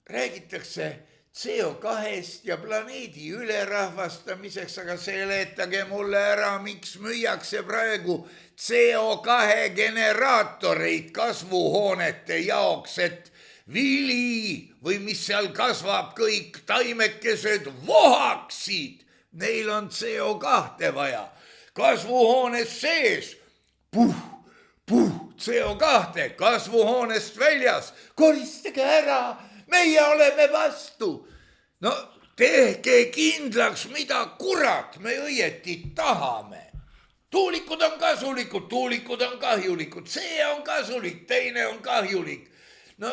räägitakse CO2-st ja planeedi ülerahvastamiseks, aga seletage mulle ära, miks müüakse praegu CO2 generaatoreid kasvuhoonete jaoks, et vili või mis seal kasvab, kõik taimekesed vohaksid. Neil on CO2 vaja. Kasvuhoones sees, CO2 kasvuhoonest väljas, koristage ära. Meie oleme vastu. No tehke kindlaks, mida kurat me õieti tahame. Tuulikud on kasulikud, tuulikud on kahjulikud, see on kasulik, teine on kahjulik. No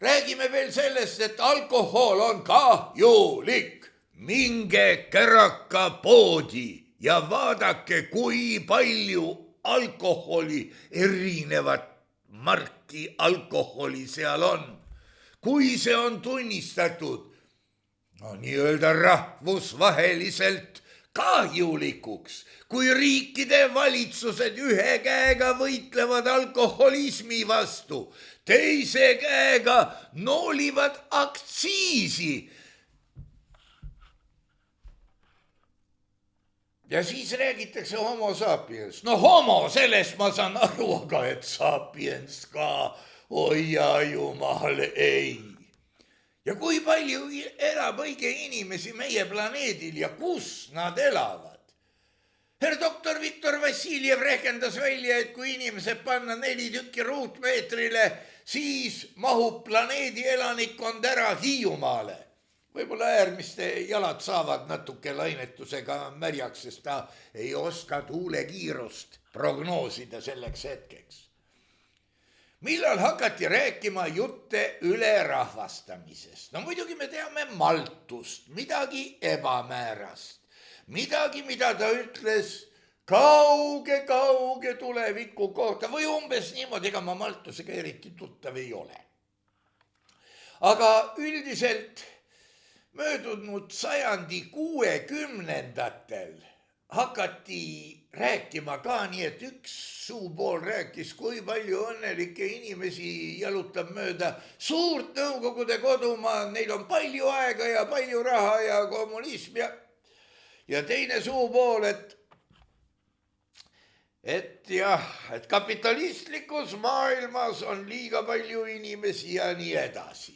räägime veel sellest, et alkohol on kahjulik. Minge Käraka poodi ja vaadake, kui palju alkoholi erinevat marki alkoholi seal on. Kui see on tunnistatud nii-öelda rahvusvaheliselt kahjulikuks, kui riikide valitsused ühe käega võitlevad alkoholismi vastu, teise käega noolivad aktsiisi. Ja siis räägitakse homo sapiens. No homo, sellest ma saan aru, aga et sapiens ka, oia jumal, ei. Ja kui palju elab õige inimesi meie planeedil ja kus nad elavad? Herr doktor Viktor Vassiljev rehkendas välja, et kui inimesed panna 4 tükki ruutmeetrile, siis mahub planeedi elanikkond ära Hiiumaale. Võib-olla äärmiste jalad saavad natuke lainetusega märjaks, sest ta ei oska tuulekiirust prognoosida selleks hetkeks. Millal hakati rääkima jutte ülerahvastamisest? No muidugi me teame Maltust, midagi ebamäärast. Midagi, mida ta ütles kauge tuleviku kohta või umbes niimoodi, ega ma Maltusega eriti tuttav ei ole. Aga üldiselt möödunud sajandi 60-ndatel hakati rääkima ka nii, et üks suupool rääkis, kui palju õnnelikke inimesi jalutab mööda suurt Nõukogude kodumaad, neil on palju aega ja palju raha ja kommunism ja teine suupool, et jah, et kapitalistlikus maailmas on liiga palju inimesi ja nii edasi.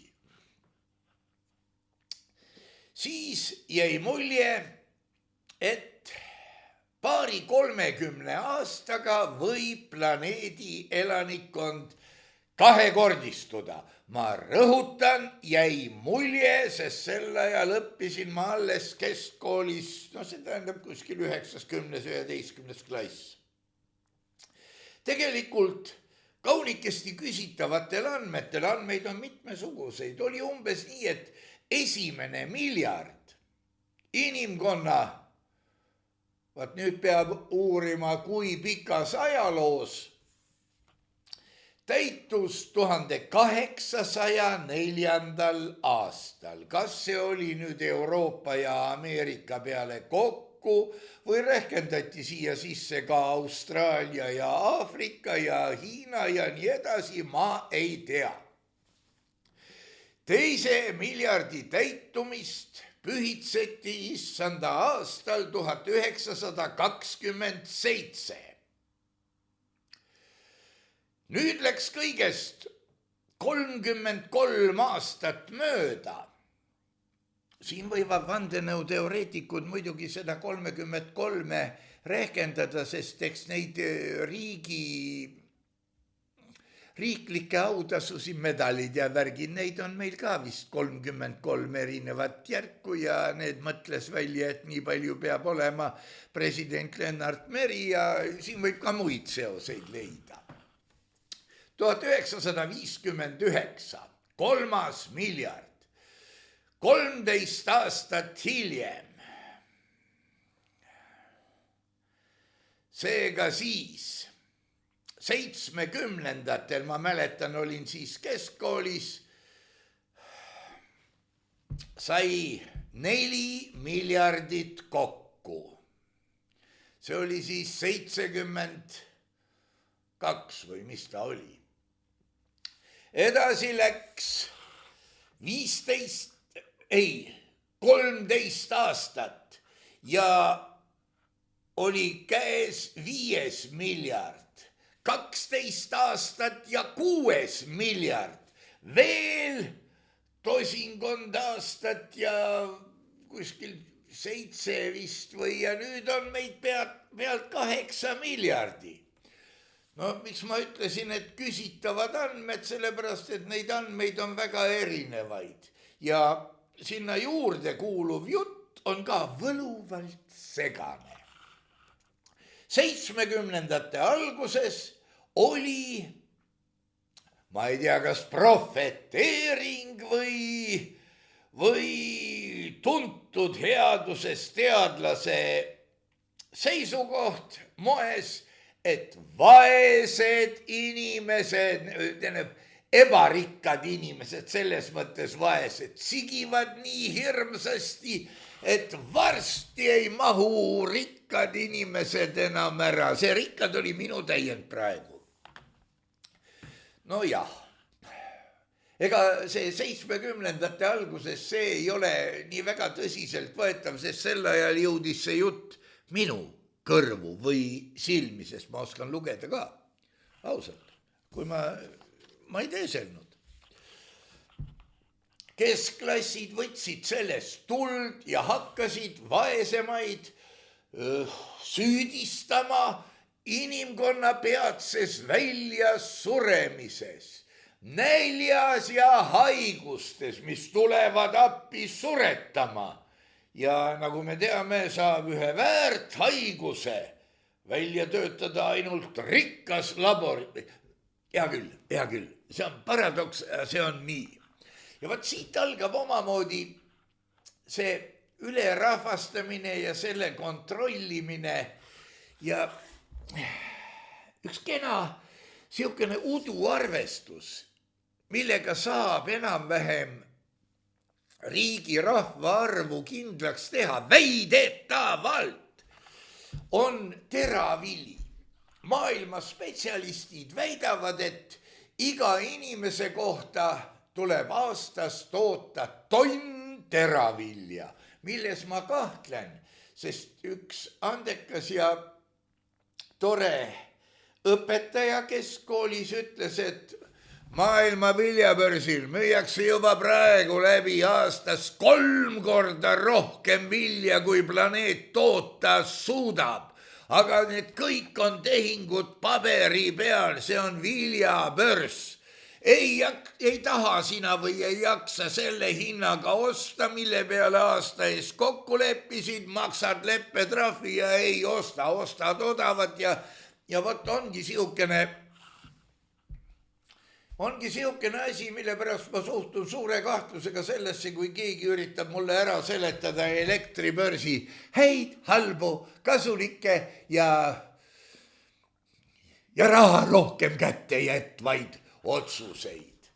Siis jäi mulje, et 20-30 aastaga võib planeedi elanikkond kahekordistuda. Ma rõhutan, jäi mulje, sest sel ajal õppisin ma alles keskkoolis, see tähendab kuskil 9-10-11 klass. Tegelikult kaunikesti küsitavatel andmetel, andmeid on mitmesuguseid, oli umbes nii, et esimene miljard inimkonna, vaat nüüd peab uurima, kui pikas ajaloos, täitus 1804. aastal. Kas see oli nüüd Euroopa ja Ameerika peale kokku või rehkendati siia sisse ka Austraalia ja Aafrika ja Hiina ja nii edasi, ma ei tea. Teise miljardi täitumist pühitseti issanda aastal 1927. Nüüd läks kõigest 33 aastat mööda. Siin võivad vandenõuteoreetikud muidugi seda 33 rehkendada, sest eks neid riiklikke autasusi, medalid ja värgid, neid on meil ka vist 33 erinevat järku ja need mõtles välja, et nii palju peab olema president Lennart Meri ja siin võib ka muid seoseid leida. 1959, 3. miljard, 13 aastat hiljem. Seega siis 70-ndatel, ma mäletan, olin siis keskkoolis, sai 4 miljardit kokku. See oli siis 72 või mis ta oli. Edasi läks 13 aastat ja oli käes 5 miljard. 12 aastat ja 6 miljard, veel tosinkond aastat ja kuskil 7 vist või ja nüüd on meid pealt 8 miljardi. No miks ma ütlesin, et küsitavad andmed, sellepärast et neid andmeid on väga erinevaid ja sinna juurde kuuluv jutt on ka võluvalt segane. 70-ndate alguses oli, ma ei tea, kas profeteering või tuntud headuses teadlase seisukoht moes, et vaesed inimesed, ebarikkad inimesed, selles mõttes vaesed, sigivad nii hirmsasti, et varsti ei mahu rikkad inimesed enam ära. See rikkad oli minu täiend praegu. No jah, ega see 70-ndate alguses see ei ole nii väga tõsiselt võetav, sest sel ajal jõudis see jutt minu kõrvu või silmi, sest ma oskan lugeda ka, ausalt, kui ma ei teeselnud. Keskklassid võtsid sellest tuld ja hakkasid vaesemaid süüdistama inimkonna peatses väljasuremises, näljas ja haigustes, mis tulevad appi suretama. Ja nagu me teame, saab ühe väärt haiguse välja töötada ainult rikkas labor. Hea küll, see on paradoks, see on nii. Ja vaat siit algab omamoodi see ülerahvastamine ja selle kontrollimine ja üks kena siukene uduarvestus, millega saab enam-vähem riigi rahvaarvu kindlaks teha väidetavalt. on teravili. Maailma spetsialistid väidavad, et iga inimese kohta tuleb aastas toota tonn teravilja, milles ma kahtlen, sest üks andekas ja tore õpetaja keskkoolis ütles, et maailma viljabörsil müüakse juba praegu läbi aastas 3 korda rohkem vilja, kui planeet toota suudab. Aga need kõik on tehingud paberi peal, see on viljabörs. Ei taha sina või ei jaksa selle hinnaga osta, mille peale aasta ees kokku leppisid, maksad leppetrahvi ja ei osta, ostad odavat ja vot ongi siukene asi, mille pärast ma suhtun suure kahtlusega sellesse, kui keegi üritab mulle ära seletada elektribörsi häid, halbu, kasulikke ja raha rohkem kätte jätvaid otsuseid.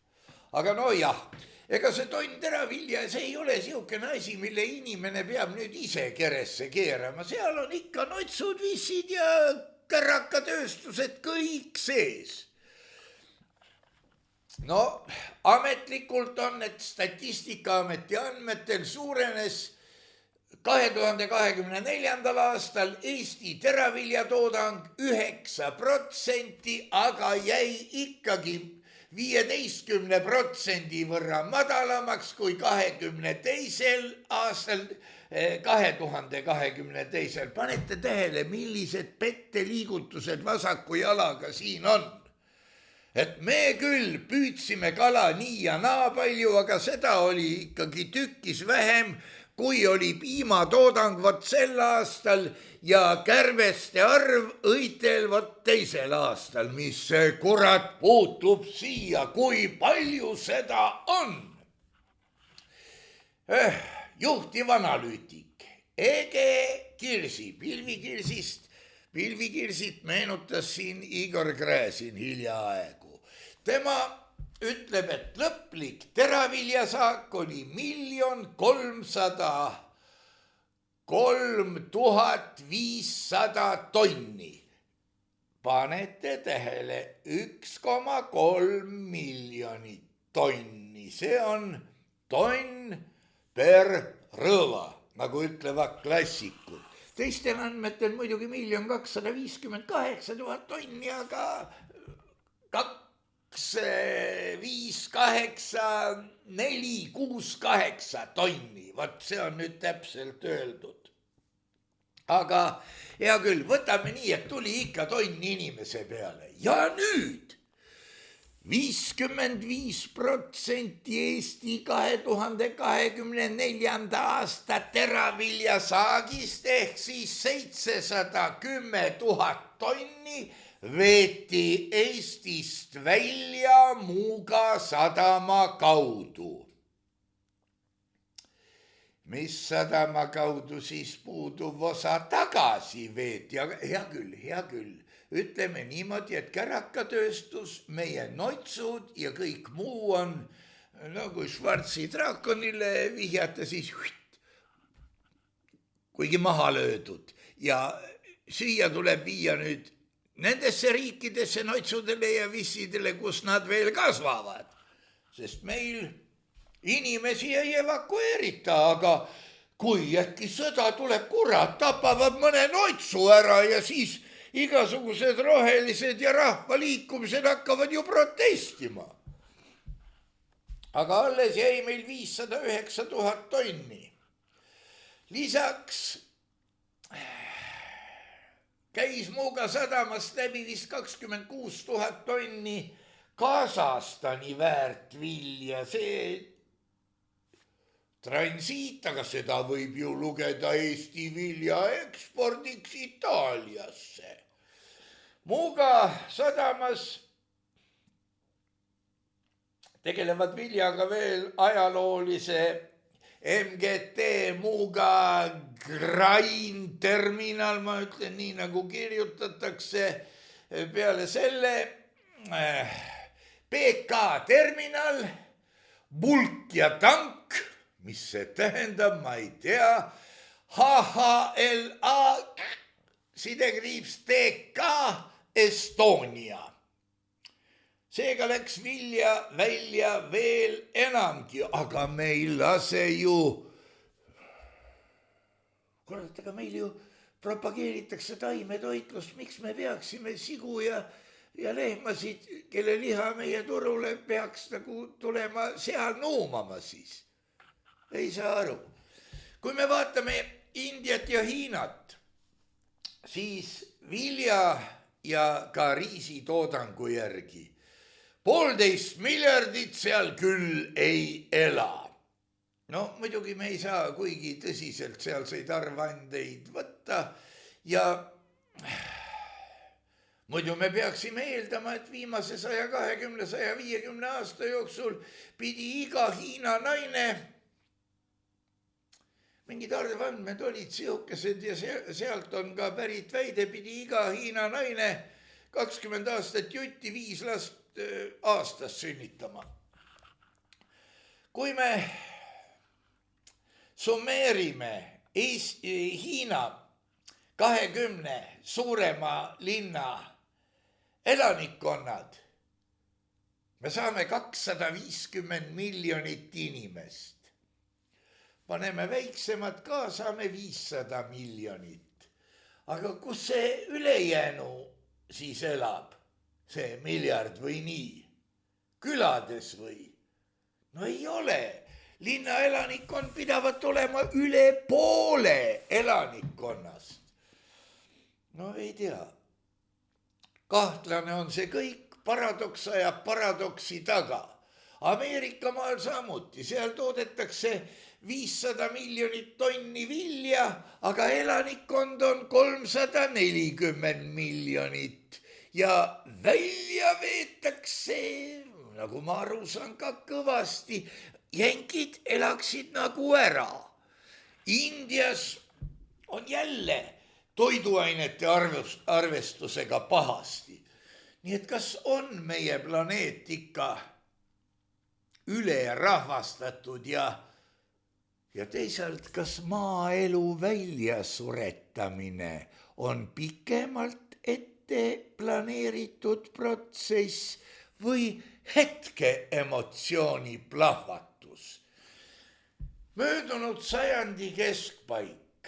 Aga no jah, ega see tonn teravilja, see ei ole siukene asi, mille inimene peab nüüd ise keresse keerama. Seal on ikka notsud, vissid ja kärakatööstused kõik sees. No ametlikult on, et Statistikaameti andmetel suurenes 2024. aastal Eesti teraviljatoodang 9%, aga jäi ikkagi 15% võrra madalamaks kui 2022. aastal. Panete tähele, millised petteliigutused vasaku jalaga siin on. Et me küll püüdsime kala nii ja naa palju, aga seda oli ikkagi tükkis vähem, kui oli piimatoodang vot sel aastal ja kärveste arv õitel vot teisel aastal. Mis see kurat puutub siia, kui palju seda on? Juhtiv analüütik Ege Kirsi, Pilvikirsit meenutas siin Igor Gräzin hiljaaegu. Tema ütleb, et lõplik teraviljasaak oli 1 303 500 tonni. Panete tähele, 1,3 miljonit tonni. See on tonn per rõva, nagu ütlevad klassikud. Teistel andmetel muidugi 1 258 000 tonni, aga 2, 5, 8, 4, 6, 8 tonni. Vaat see on nüüd täpselt öeldud. Aga hea küll, võtame nii, et tuli ikka tonn inimese peale. Ja nüüd 55% Eesti 2024. aasta teraviljasaagist ehk siis 710 000 tonni veeti Eestist välja Muuga sadama kaudu. Mis sadama kaudu siis puuduv osa tagasi veeti, aga hea küll. Ütleme niimoodi, et kärakatööstus, meie noitsud ja kõik muu on, kui Schwarzi draakonile vihjata, siis kuigi maha löödud. Ja süüa tuleb viia nüüd nendesse riikidesse noitsudele ja vissidele, kus nad veel kasvavad. Sest meil inimesi ei evakueerita, aga kui äkki sõda tuleb, kurat, tapavad mõne noitsu ära ja siis igasugused rohelised ja rahvaliikumised hakkavad ju protestima. Aga alles jäi meil 509 000 tonni. Lisaks käis Muuga sadamast läbi vist 26 000 tonni Kasahstani väärt vilja. See transiit, aga seda võib ju lugeda Eesti vilja ekspordiks Itaaliasse. Muuga sadamas tegelevad viljaga veel ajaloolise MGT Muuga Grain terminal, ma ütlen nii, nagu kirjutatakse. Peale selle PK terminal, bulk ja tank, mis see tähendab, ma ei tea. HHLA sidekriips TK Estonia. Seega läks vilja välja veel enamgi, aga me ei lase ju, kurat, aga meil ju propageeritakse taimetoitlust, miks me peaksime sigu ja lehmasid, kelle liha meie turule peaks nagu tulema seal nuumama siis. Ei saa aru. Kui me vaatame Indiat ja Hiinat, siis vilja ja ka riisitoodangu järgi 1,5 miljardit seal küll ei ela. No muidugi me ei saa kuigi tõsiselt sealseid arvandeid võtta ja muidu me peaksime eeldama, et viimase 120–150 aasta jooksul pidi iga Hiina naine, mingid arvandmed olid sihukesed ja sealt on ka pärit väide, pidi iga Hiina naine 20 aastat jutti 5 last aastas sünnitama. Kui me summeerime Hiina 20 suurema linna elanikkonnad, me saame 250 miljonit inimest. Paneme väiksemad ka, saame 500 miljonit. Aga kus see ülejäänu siis elab? See miljard või nii? Külades või? No ei ole. Linna elanikkond pidavat olema üle poole elanikkonnast. No ei tea. Kahtlane on see kõik, paradoks ajab paradoksi taga. Ameerika maal samuti, seal toodetakse 500 miljonit tonni vilja, aga elanikkond on 340 miljonit ja välja veetakse, nagu ma aru saan, ka kõvasti. Jänkid elaksid nagu ära. Indias on jälle toiduainete arvestusega pahasti. Nii et kas on meie planeet ikka ülerahvastatud ja teisalt, kas maaelu väljasuretamine on pikemalt ette planeeritud protsess või hetke emotsiooni plahvatus? Möödunud sajandi keskpaik.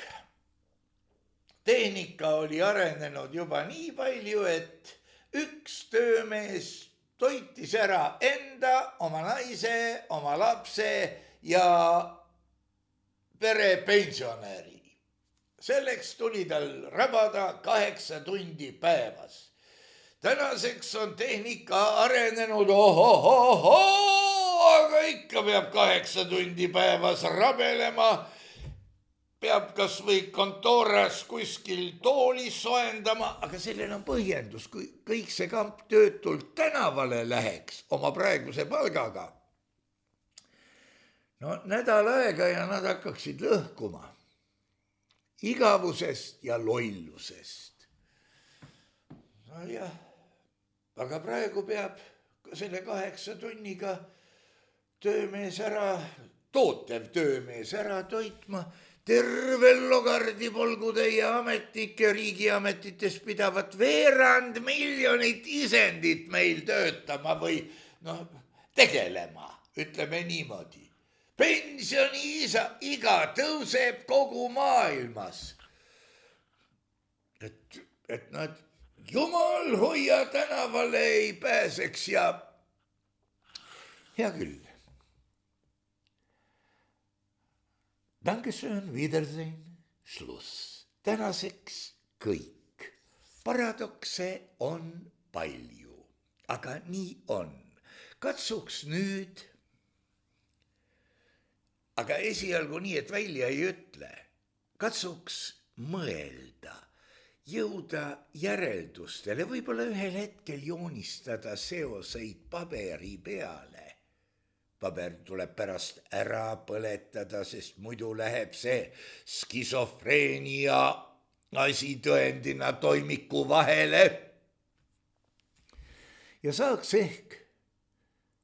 Tehnika oli arenenud juba nii palju, et üks töömees toitis ära enda, oma naise, oma lapse ja perepensionäri. Selleks tuli tal rabada 8 tundi päevas. Tänaseks on tehnika arenenud, aga ikka peab 8 tundi päevas rabelema. Peab kas või kontooras kuskil tooli soendama, aga sellel on põhjendus, kui kõik see kamp töötult tänavale läheks oma praeguse palgaga. No nädal aega ja nad hakkaksid lõhkuma igavusest ja lollusest. No jah, aga praegu peab selle 8 tunniga töömees ära, tootev töömees ära toitma terve logardi polgutäie ametnike riigiametites pidavat 2 miljonit isendit meil töötama või tegelema, ütleme niimoodi. Pensioniiga tõuseb kogu maailmas. Et nad jumal hoia tänavale ei pääseks ja hea küll. Dankeschön, Wiedersehen, Schluss. Tänaseks kõik. Paradokse on palju, aga nii on. Katsuks nüüd, aga esialgu nii, et välja ei ütle, katsuks mõelda, jõuda järeldustele, võib-olla ühel hetkel joonistada seoseid paberi peale. Paber tuleb pärast ära põletada, sest muidu läheb see skisofreenia asi tõendina toimiku vahele. Ja saaks ehk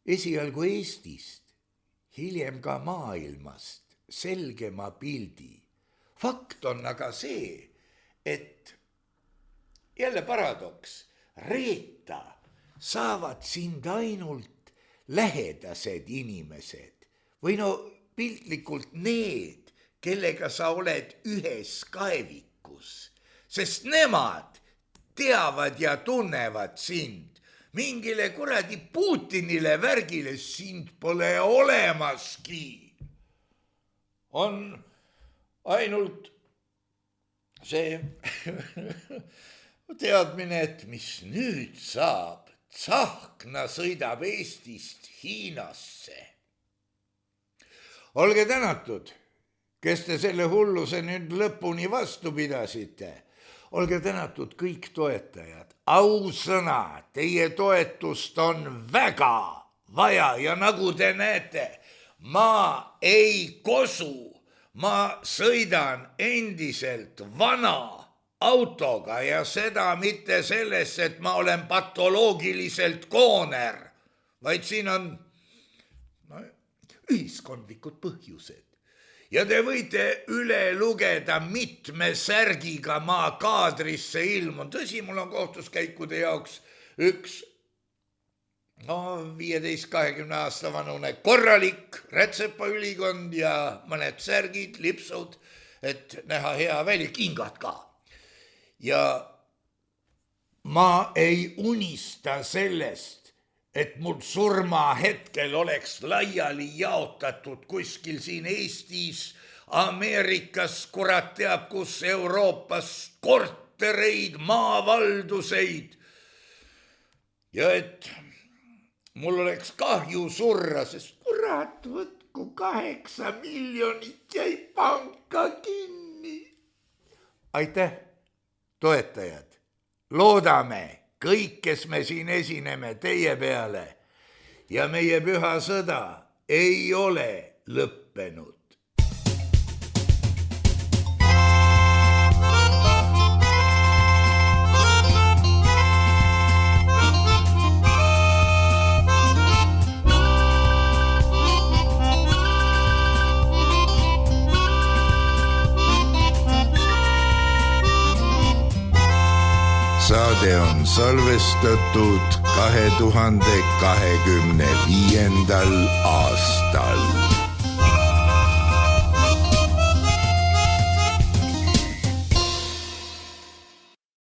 esialgu Eestist, hiljem ka maailmast selgema pildi. Fakt on aga see, et jälle paradoks, reeta saavad sind ainult lähedased inimesed või no piltlikult need, kellega sa oled ühes kaevikus, sest nemad teavad ja tunnevad sind. Mingile kuradi Putinile värgile sind pole olemaski. On ainult see teadmine, et mis nüüd saab, Tsahkna sõidab Eestist Hiinasse. Olge tänatud, kes te selle hulluse nüüd lõpuni vastu pidasite. Olge tänatud kõik toetajad. Ausõna, teie toetust on väga vaja ja nagu te näete, ma ei kosu, ma sõidan endiselt vana autoga ja seda mitte selles, et ma olen patoloogiliselt kooner, vaid siin on ühiskondlikud põhjused. Ja te võite üle lugeda mitme särgiga ma kaadrisse ilmun. Tõsi, mul on kohtuskäikude jaoks üks 15-20 aasta vanune korralik rätsepaülikond ja mõned särgid, lipsud, et näha hea välja, kingad ka. Ja ma ei unista sellest, et mul surma hetkel oleks laiali jaotatud kuskil siin Eestis, Ameerikas, kurat teab kus, Euroopas kortereid, maavalduseid. Ja et mul oleks kahju surra, sest kurat võtku 8 miljonit jäi panka kinni. Aitäh, toetajad, loodame kõik, kes me siin esineme teie peale ja meie püha sõda ei ole lõppenud. Saade on salvestatud 2025. aastal.